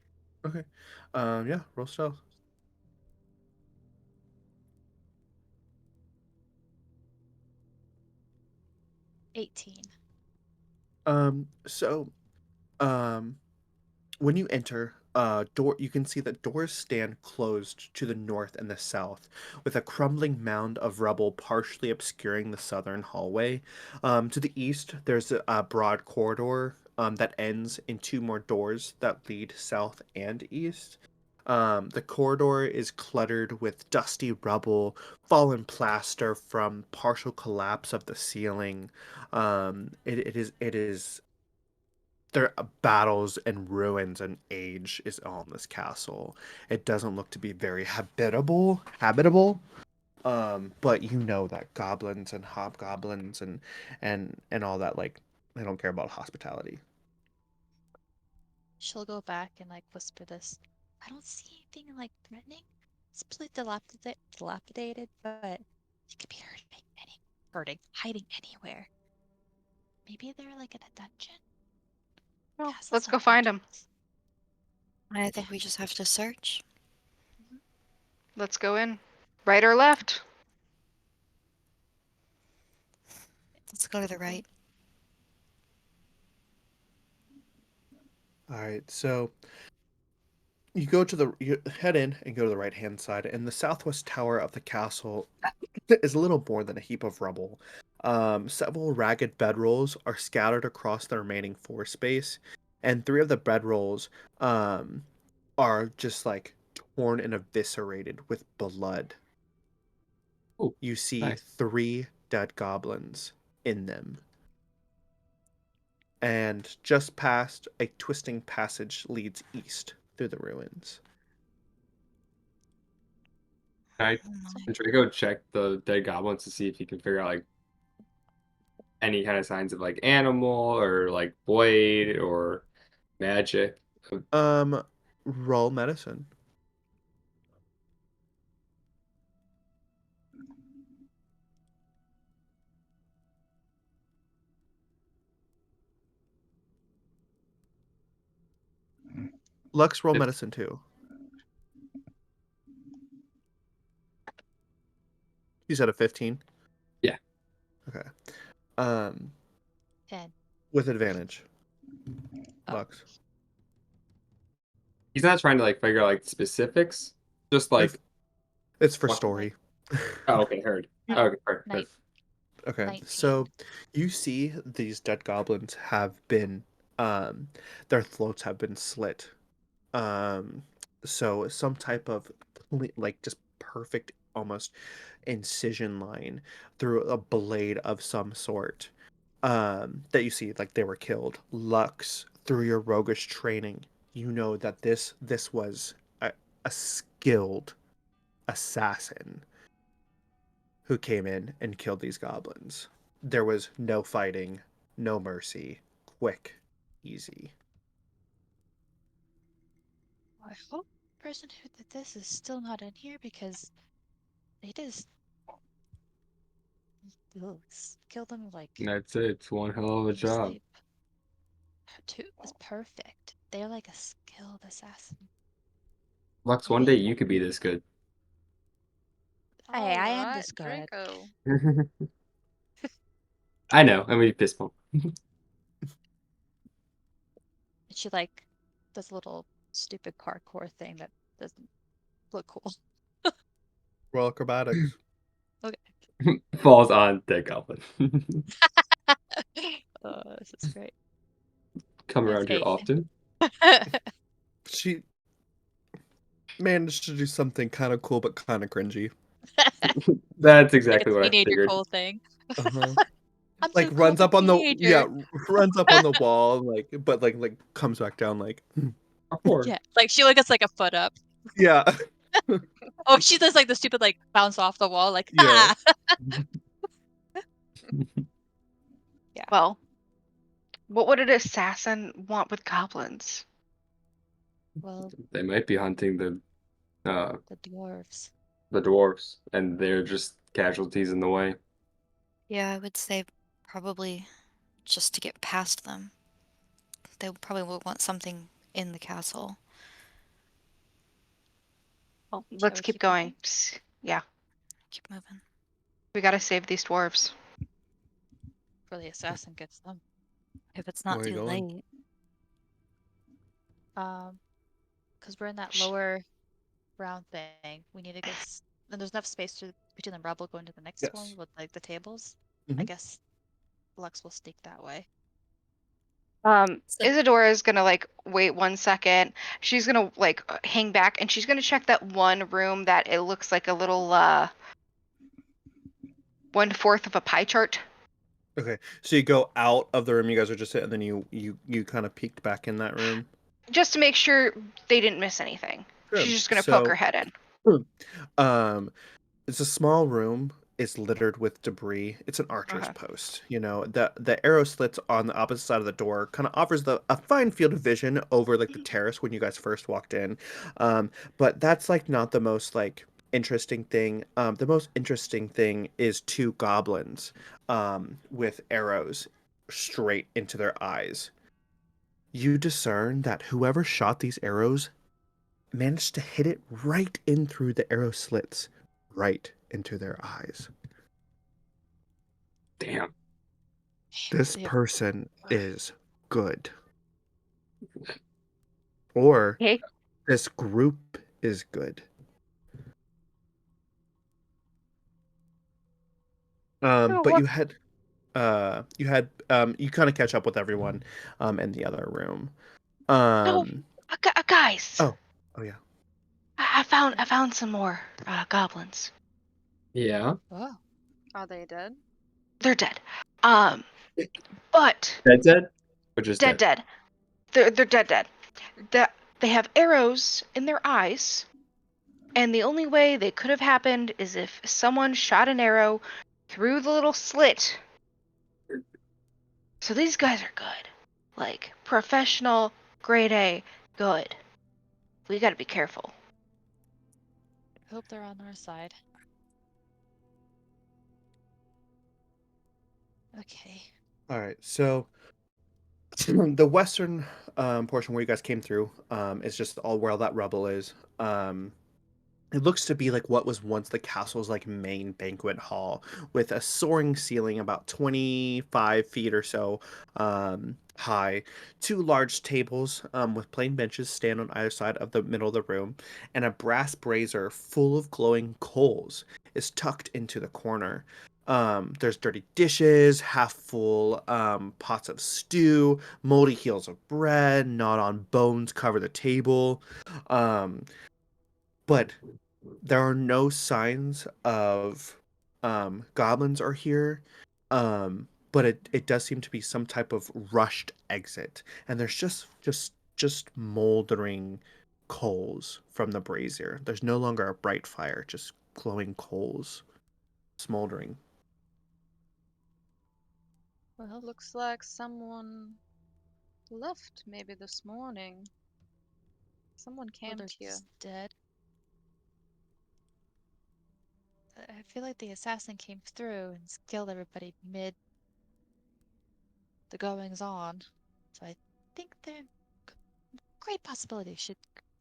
Okay. Yeah, roll stealth. 18. So, um, when you enter, you can see that doors stand closed to the north and the south, with a crumbling mound of rubble partially obscuring the southern hallway. To the east, there's a broad corridor that ends in 2 more doors that lead south and east. The corridor is cluttered with dusty rubble, fallen plaster from partial collapse of the ceiling. It is there are battles and ruins and age is all in this castle. It doesn't look to be very habitable. But you know that goblins and hobgoblins and all that, like, they don't care about hospitality. She'll go back and like whisper this. I don't see anything like threatening. It's pretty dilapidated, but it could be hiding anywhere. Maybe they're like in a dungeon. Well, Castles let's have go find him. dungeons. I think we just have to search. Let's go in. Right or left? Let's go to the right. All right, so you head in and go to the right hand side, and the southwest tower of the castle is a little more than a heap of rubble. Several ragged bedrolls are scattered across the remaining floor space, and 3 of the bedrolls are just like torn and eviscerated with blood. Ooh, You see nice. 3 dead goblins in them. And just past, a twisting passage leads east through the ruins. Can Oh my. Draco check the dead goblins to see if he can figure out like any kind of signs of like animal or like blade or magic? Roll medicine. Lux, roll Fif- medicine too. You said a 15? Yeah. Okay. Um, 10. with advantage. Oh. Lux. He's not trying to like figure out like specifics, just like It's for what- story. Oh, okay, heard. Oh, Okay, perfect. night. Okay, 19. so you see these dead goblins have been, their throats have been slit. So some type of like just perfect, almost incision line through a blade of some sort. That you see like they were killed. Lux, through your roguish training, you know that this was a skilled assassin who came in and killed these goblins. There was no fighting, no mercy, quick, easy. I hope the person who did this is still not in here because they just killed them like That's it. It's one hell of a in their job. sleep. Two is perfect. They're like a skilled assassin. Lux, one day you could be this good. Hey, I am Alright, this good. Draco. I know. I mean, fist bump. And she like does a little stupid parkour thing that doesn't look cool. Roll acrobatics. Falls on dead goblin. Oh, this is great. Come That's around here 8. often. She managed to do something kind of cool but kind of cringy. That's Like a exactly what I teenager figured. cool thing. Uh-huh. I'm Like so cool, runs I'm a up on the teenager. runs up on the wall, like, but like comes back down like Parkour. Yeah, like she gets like a foot up. yeah. Oh, she does like the stupid like bounce off the wall, like Yeah. Yeah. Well, what would an assassin want with goblins? Well, They might be hunting the dwarves. dwarves, and they're just casualties in the way. Yeah, I would say probably just to get past them. They probably would want something in the castle. Well, Shall let's we keep keep going. moving? Yeah, Keep moving. we gotta save these dwarves. Before the assassin gets them. If it's Where not are you too going? late. Because we're in that lower round thing. We need to get and there's enough space between the rubble going to the next one Yes. with like the tables. I Mhm. guess Lux will sneak that way. So- Isadora is gonna like wait 1 second. She's gonna like hang back and she's gonna check that one room that it looks like a little 1/4 of a pie chart. Okay, so you go out of the room you guys are just in, and then you kind of peeked back in that room. Just to make sure they didn't miss anything. Sure. She's just gonna poke her head in. Um, it's a small room. It's littered with debris. It's an archer's Okay. post. You know, the arrow slits on the opposite side of the door kind of offers a fine field of vision over like the terrace when you guys first walked in. But that's like not the most like interesting thing. The most interesting thing is two goblins with arrows straight into their eyes. You discern that whoever shot these arrows managed to hit it right in through the arrow slits, right into their eyes. Damn. This Yeah. person is good. Or Okay. this group is good. But you kind of catch up with everyone in the other room. No, guys. Oh yeah. I found some more goblins. Yeah. Oh. Are they dead? They're dead. But Dead? Or just dead? dead. They're dead. They have arrows in their eyes, and the only way they could have happened is if someone shot an arrow through the little slit. So these guys are good. Like, professional, grade A, good. We gotta be careful. I hope they're on our side. Okay. All right. So the western portion where you guys came through is just all where all that rubble is. It looks to be like what was once the castle's like main banquet hall with a soaring ceiling about 25 feet or so high. Two large tables with plain benches stand on either side of the middle of the room, and a brass brazier full of glowing coals is tucked into the corner. There's dirty dishes, half full pots of stew, moldy heels of bread, gnawed on bones cover the table. But there are no signs of goblins are here. But it does seem to be some type of rushed exit. And there's just moldering coals from the brazier. There's no longer a bright fire, just glowing coals smoldering. Well, looks like someone left maybe this morning. Someone Oh, they're camped here. just dead. I feel like the assassin came through and killed everybody mid the goings on. So I think they're great possibility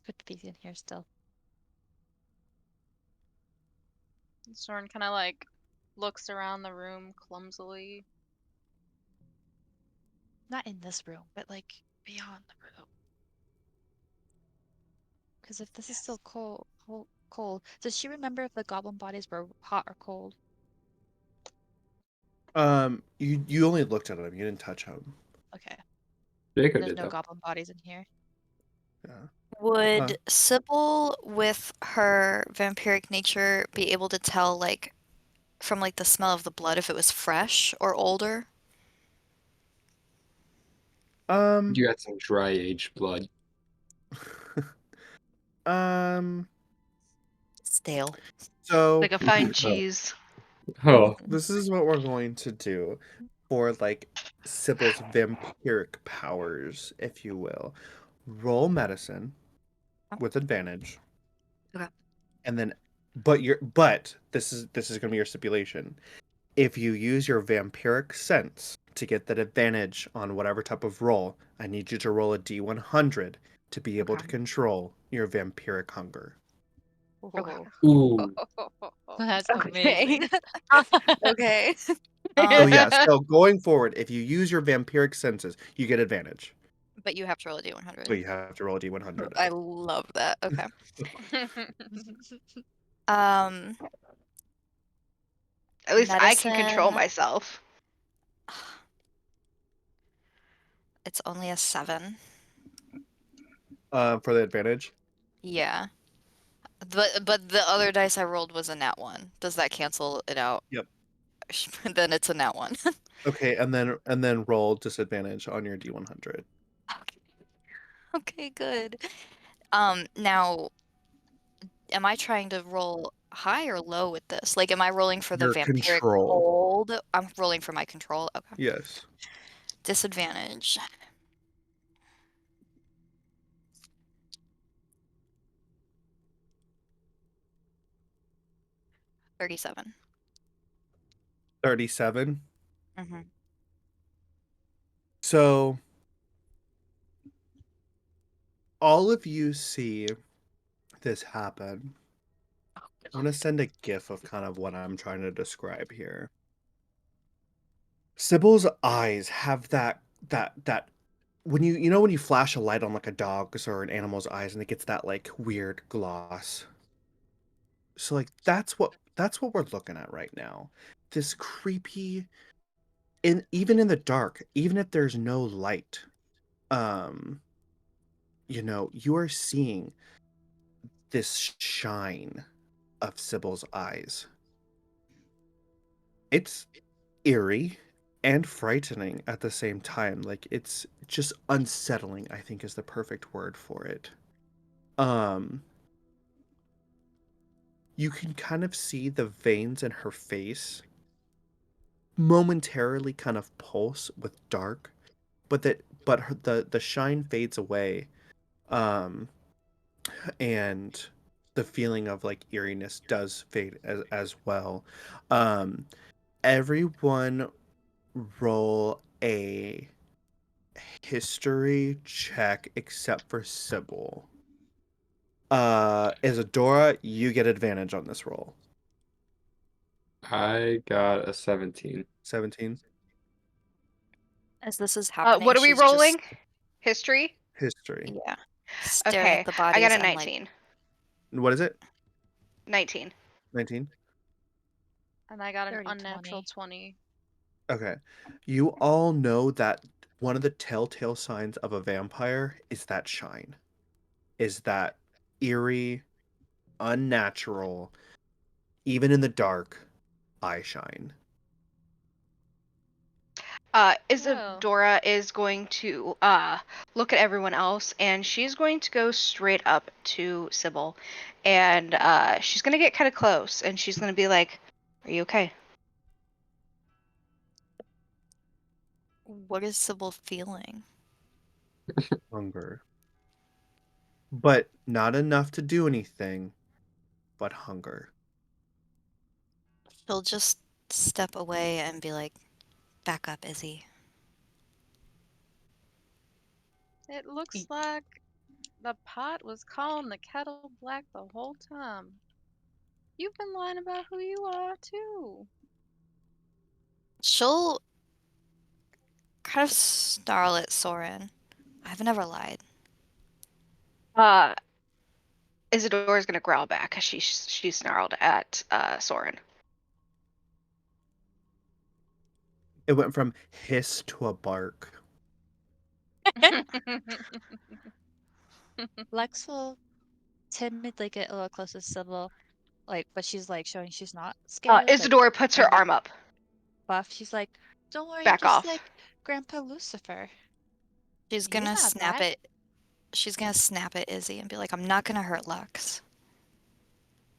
could be in here still. Soren kind of like looks around the room clumsily. Not in this room, but like beyond the room. Because if this is still cold, does she remember if the goblin bodies were hot or cold? You only looked at them. You didn't touch them. Okay. Jacob There's did no though. goblin bodies in here. Yeah. Would Sybil, with her vampiric nature, be able to tell, like, from like the smell of the blood if it was fresh or older? You got some dry aged blood. Um. Stale. So Like a fine cheese. Oh. this is what we're going to do for like Sybil's vampiric powers, if you will. Roll medicine with advantage. Okay. And then but this is gonna be your stipulation. If you use your vampiric sense to get that advantage on whatever type of roll, I need you to roll a D100 to be able to Okay. control your vampiric hunger. Oh, Ooh. that's Okay. amazing. Okay. So yeah, so going forward, if you use your vampiric senses, you get advantage. But you have to roll a So D100. you have to roll a D100. I love that. Okay. Um, At least I can control medicine. myself. It's only a 7. For the advantage. Yeah. But the other dice I rolled was a nat 1. Does that cancel it out? Yep. Then it's a nat 1. Okay, and then roll disadvantage on your D100. Okay, good. Now, am I trying to roll high or low with this? Like, am I rolling for the Your vampiric control. hold? I'm rolling for my control. Okay. Yes. Disadvantage. 37. 37. Mm-hmm. So all of you see this happen. I'm gonna send a GIF of kind of what I'm trying to describe here. Sybil's eyes have that when when you flash a light on like a dog's or an animal's eyes and it gets that like weird gloss. So like that's what we're looking at right now. This creepy even in the dark, even if there's no light, um you are seeing this shine of Sybil's eyes. It's eerie and frightening at the same time. Like it's just unsettling, I think is the perfect word for it. Um you can kind of see the veins in her face momentarily kind of pulse with dark, but the shine fades away. Um and the feeling of like eeriness does fade as well. Um Everyone roll a history check except for Sybil. Isadora, you get advantage on this roll. I got a 17. 17 As this is happening, What are we she's rolling? just, History? history. yeah, staring at Okay, the I got bodies a and like, 19. What is it? 19. 19? And I got an 30, unnatural 20. 20. Okay. You all know that one of the telltale signs of a vampire is that shine. Is that eerie, unnatural, even in the dark, eye shine. Well, Isadora is going to look at everyone else, and she's going to go straight up to Sybil, and she's going to get kind of close, and she's going to be like, "Are you okay?" what is Sybil feeling? Hunger. But not enough to do anything, but hunger. She'll just step away and be like, back up, Izzy. it looks like the pot was calling the kettle black the whole time. You've been lying about who you are, too. She'll kind of snarl at Soren. I've never lied. Uh, Isadora's going to growl back as she snarled at Soren. It went from hiss to a bark. Lex will timidly get a little close to Sybil, like, but she's like showing she's not scared. Like, Isadora puts her I'm not arm up. buff. She's like, "Don't worry, you're Back just off. like Grandpa Lucifer." She's He's gonna not snap bad. it. She's gonna snap at Izzy and be like, I'm not gonna hurt Lux.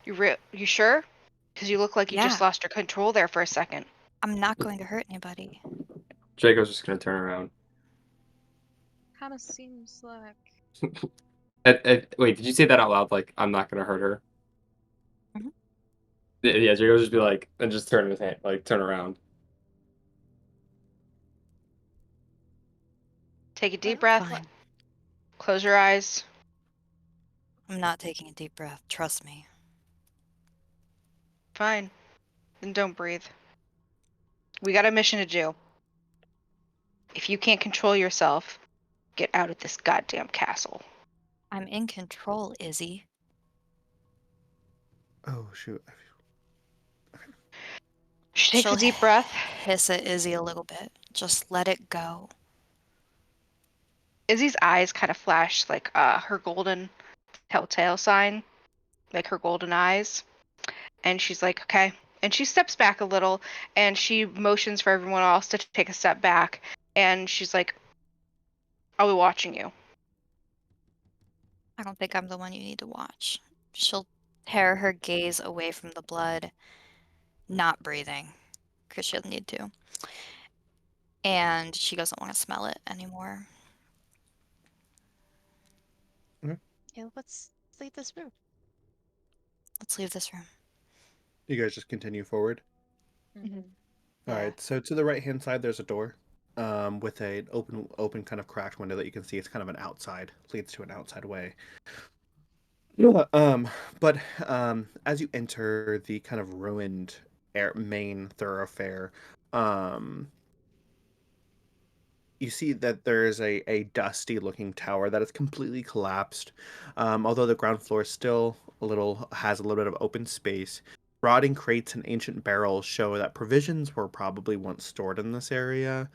You sure? Because you look like you just Yeah. lost your control there for a second. I'm not going to hurt anybody. Jacob's just gonna turn around. Kind of seems like. Wait, did you say that out loud? Like, I'm not gonna hurt her? Mhm. Yeah, Jacob's just be like, and just turn his hand, like, turn around. Take a deep Well, breath. Fine. Close your eyes. I'm not taking a deep breath. Trust me. Fine. Then don't breathe. We got a mission to do. If you can't control yourself, get out of this goddamn castle. I'm in control, Izzy. Oh shoot. She takes She'll a deep breath. hiss at Izzy a little bit. Just let it go. Izzy's eyes kind of flash like her golden telltale sign, like her golden eyes. And she's like, okay, And she steps back a little, and she motions for everyone else to take a step back. And she's like, "I'll be watching you." I don't think I'm the one you need to watch. She'll tear her gaze away from the blood, not breathing, because she'll need to. And she doesn't want to smell it anymore. Okay, let's leave this room. Let's leave this room. You guys just continue forward. Mm-hmm. All right. So to the right hand side, there's a door, with a open kind of cracked window that you can see. It's kind of an outside, leads to an outside way. Yeah. But as you enter the kind of ruined main thoroughfare, um, you see that there is a dusty looking tower that is completely collapsed. Although the ground floor still has a little bit of open space. Rotting crates and ancient barrels show that provisions were probably once stored in this area.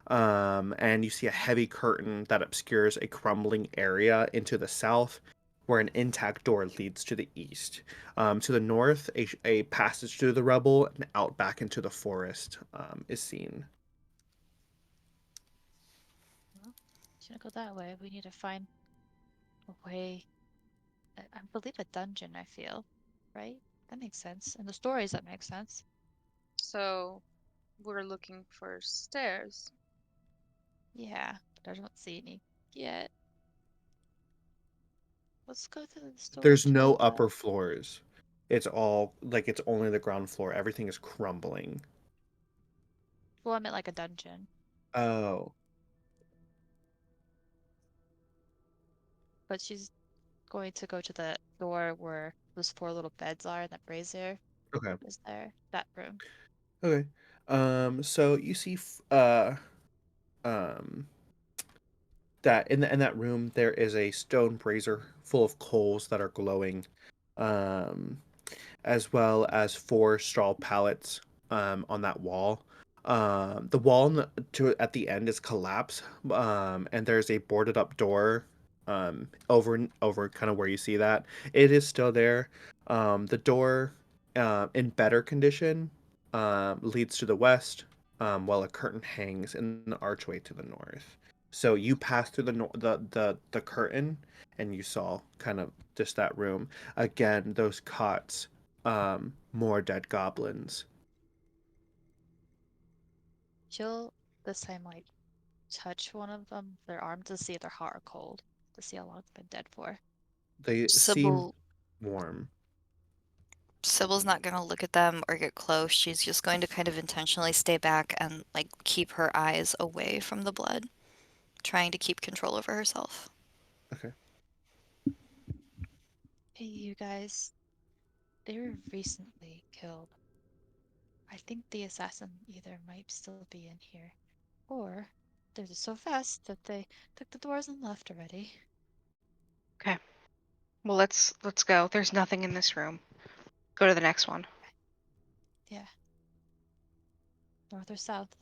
And you see a heavy curtain that obscures a crumbling area into the south, where an intact door leads to the east. To the north, a passage through the rubble and out back into the forest is seen. Well, shouldn't go that way. We need to find a way. I believe a dungeon. I feel, right? That makes sense. And the stories that make sense. So we're looking for stairs. Yeah, but I don't see any yet. Let's go to the store. There's no upper floors. It's all like it's only the ground floor. Everything is crumbling. Well, I meant like a dungeon. Oh, But she's going to go to the door where those 4 little beds are and that brazier okay. is there. That room. Okay. So you see um that in that room there is a stone brazier full of coals that are glowing. Um as well as 4 straw pallets on that wall. The wall at the end is collapsed, and there's a boarded up door over kind of where you see that. It is still there. The door, in better condition, leads to the west, while a curtain hangs in the archway to the north. So you pass through the curtain, and you saw kind of just that room. Again, those cots, more dead goblins. She'll this time like touch one of them, their arm to see if they're hot or cold, to see how long they've been dead for. They seem Sybil, warm. Sybil's not gonna look at them or get close. She's just going to kind of intentionally stay back and like keep her eyes away from the blood, trying to keep control over herself. Okay. Hey, you guys, they were recently killed. I think the assassin either might still be in here, or they're just so fast that they took the doors and left already. Okay. Well, let's go. There's nothing in this room. Go to the next one. Yeah. North or south?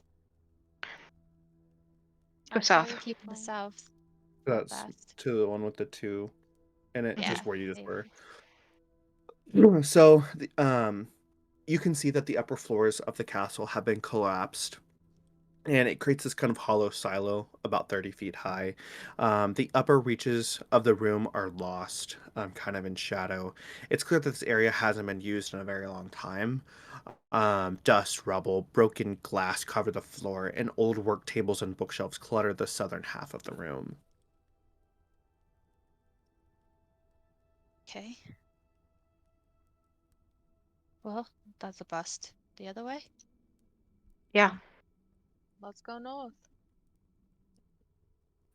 Go I say south. we Keep in the find- south. That's Fast. to the one with the 2 in it, Yeah. just where you just were. maybe. So, you can see that the upper floors of the castle have been collapsed, and it creates this kind of hollow silo about 30 feet high. The upper reaches of the room are lost, kind of in shadow. It's clear that this area hasn't been used in a very long time. Dust, rubble, broken glass cover the floor, and old work tables and bookshelves clutter the southern half of the room. Okay. Well, that's a bust. The other way? Yeah. Let's go north.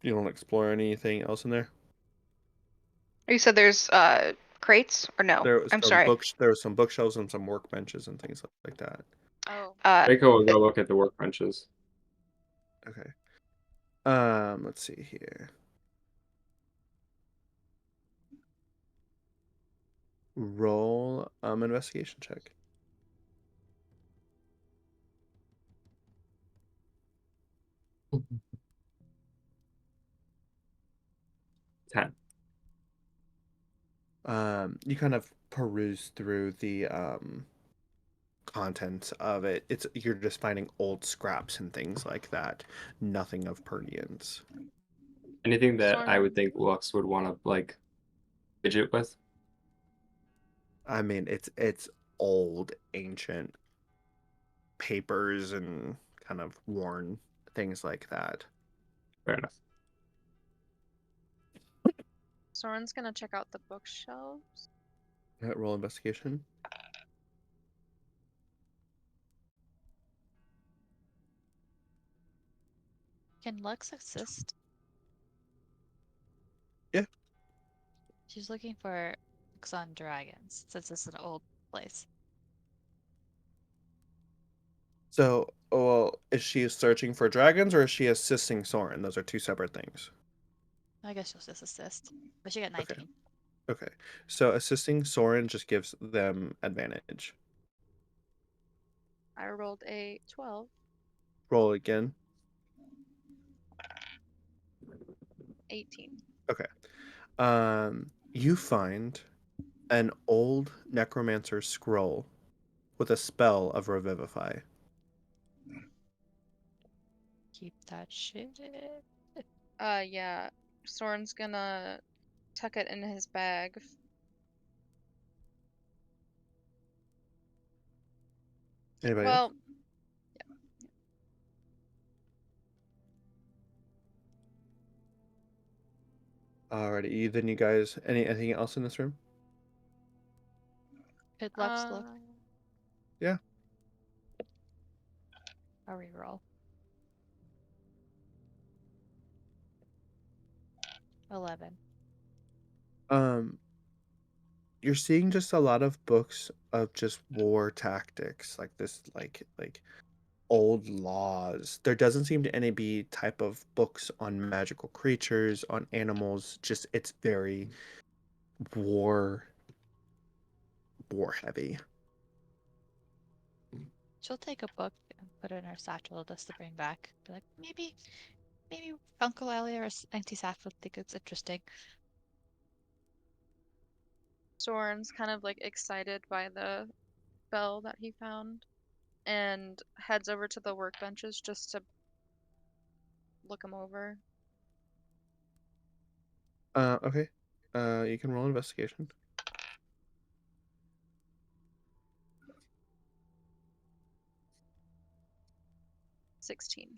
You don't explore anything else in there? You said there's crates or no? I'm sorry. There were some bookshelves and some workbenches and things like that. Oh, Craco will go look at the workbenches. Okay. Let's see here. Roll investigation check. Mm-hmm. 10. You kind of peruse through contents of it. You're just finding old scraps and things like that. Nothing of pertinence. Anything that I would Soren, think Lux would want to like fidget with. I mean, it's old, ancient papers and kind of worn things like that. Fair enough. Soren's gonna check out the bookshelves. Roll investigation. Can Lux assist? Yeah. She's looking for books on dragons, since it's an old place. So, well, is she searching for dragons or is she assisting Soren? Those are two separate things. I guess she'll just assist. But she got Okay. 19. Okay. So assisting Soren just gives them advantage. I rolled a 12. Roll again. 18. Okay. You find an old necromancer scroll with a spell of Revivify. Keep that shit. Yeah. Soren's gonna tuck it in his bag. Anybody else? Well, Alrighty. Then you guys, anything else in this room? Could Lux look? Yeah. A reroll. 11. You're seeing just a lot of books of just war tactics, like this, like old laws. There doesn't seem to any be type of books on magical creatures, on animals. Just it's very war heavy. She'll take a book and put it in her satchel just to bring back. Be like, maybe Uncle Ellie or Auntie Saf would think it's interesting. Soren's kind of like excited by the spell that he found and heads over to the workbenches just to look them over. Okay. You can roll investigation. 16.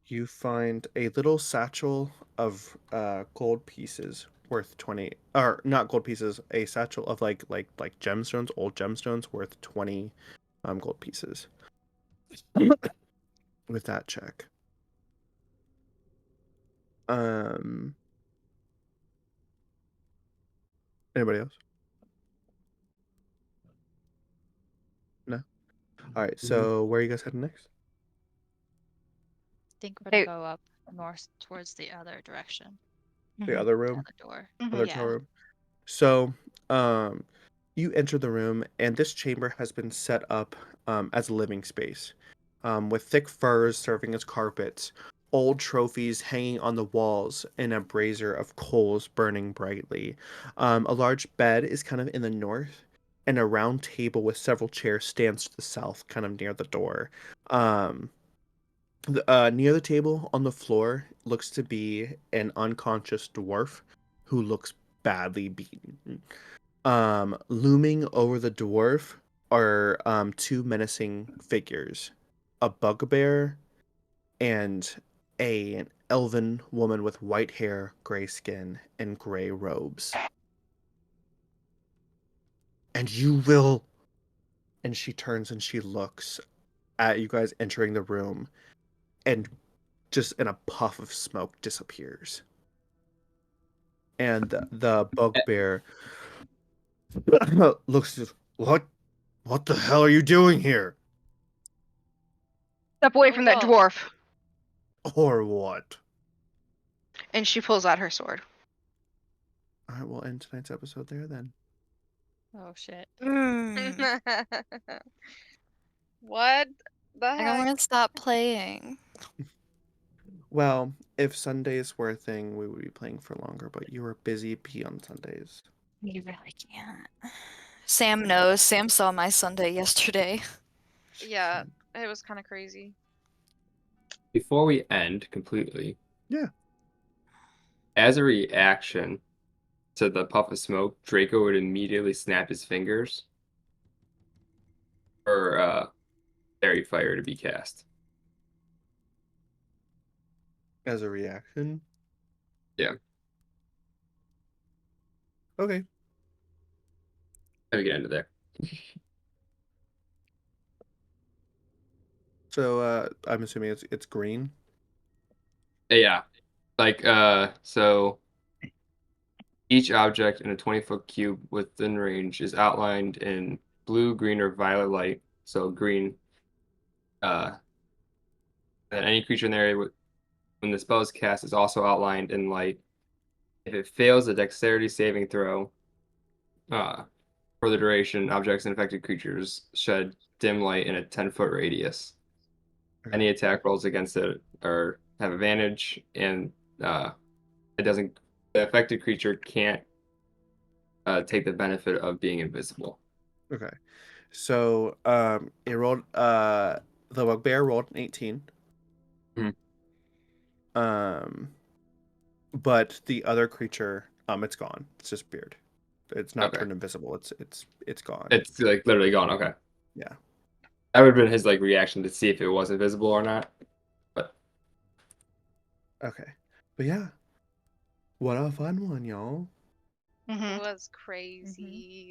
You find a little satchel of gold pieces worth 20, or not gold pieces, a satchel of like gemstones, old gemstones worth 20 gold pieces. With that check. Anybody else? No. All right. So where are you guys heading next? I think we're gonna Hey. go up north towards the other direction. The other The room, other door. other Yeah. tower room. So, you enter the room, and this chamber has been set up as a living space, with thick furs serving as carpets, old trophies hanging on the walls, and a brazier of coals burning brightly. A large bed is kind of in the north, and a round table with several chairs stands to the south, kind of near the door. Um, Near the table on the floor looks to be an unconscious dwarf who looks badly beaten. Looming over the dwarf are two menacing figures, a bugbear and an elven woman with white hair, gray skin, and gray robes. And you will. And she turns and she looks at you guys entering the room, and just in a puff of smoke disappears. And the bugbear looks at, what the hell are you doing here? Step away from that Well, dwarf. Or what? And she pulls out her sword. All right, we'll end tonight's episode there then. Oh shit. What the I don't heck? want to stop playing. Well, if Sundays were a thing, we would be playing for longer, but you were busy on Sundays. You really can't. Sam knows. Sam saw my Sunday yesterday. Yeah, it was kind of crazy. Before we end completely, Yeah. as a reaction to the puff of smoke, Draco would immediately snap his fingers for fairy fire to be cast. As a reaction. Yeah. Okay. Let me get into there. So I'm assuming it's green. Yeah. Like so each object in a 20-foot cube within range is outlined in blue, green, or violet light. So green. And any creature in the area when the spell is cast is also outlined in light. If it fails a dexterity saving throw, for the duration, objects and infected creatures shed dim light in a 10-foot radius. Okay. Any attack rolls against it are have advantage, and it doesn't. The affected creature can't take the benefit of being invisible. Okay. So it rolled the bugbear rolled an 18. Mhm. But the other creature, it's gone. It's just beard. It's not Okay. turned invisible. It's gone. It's like literally gone. Okay. Yeah. That would have been his like reaction to see if it was invisible or not. But Okay. But yeah. What a fun one, y'all. Mm-hmm. It was crazy.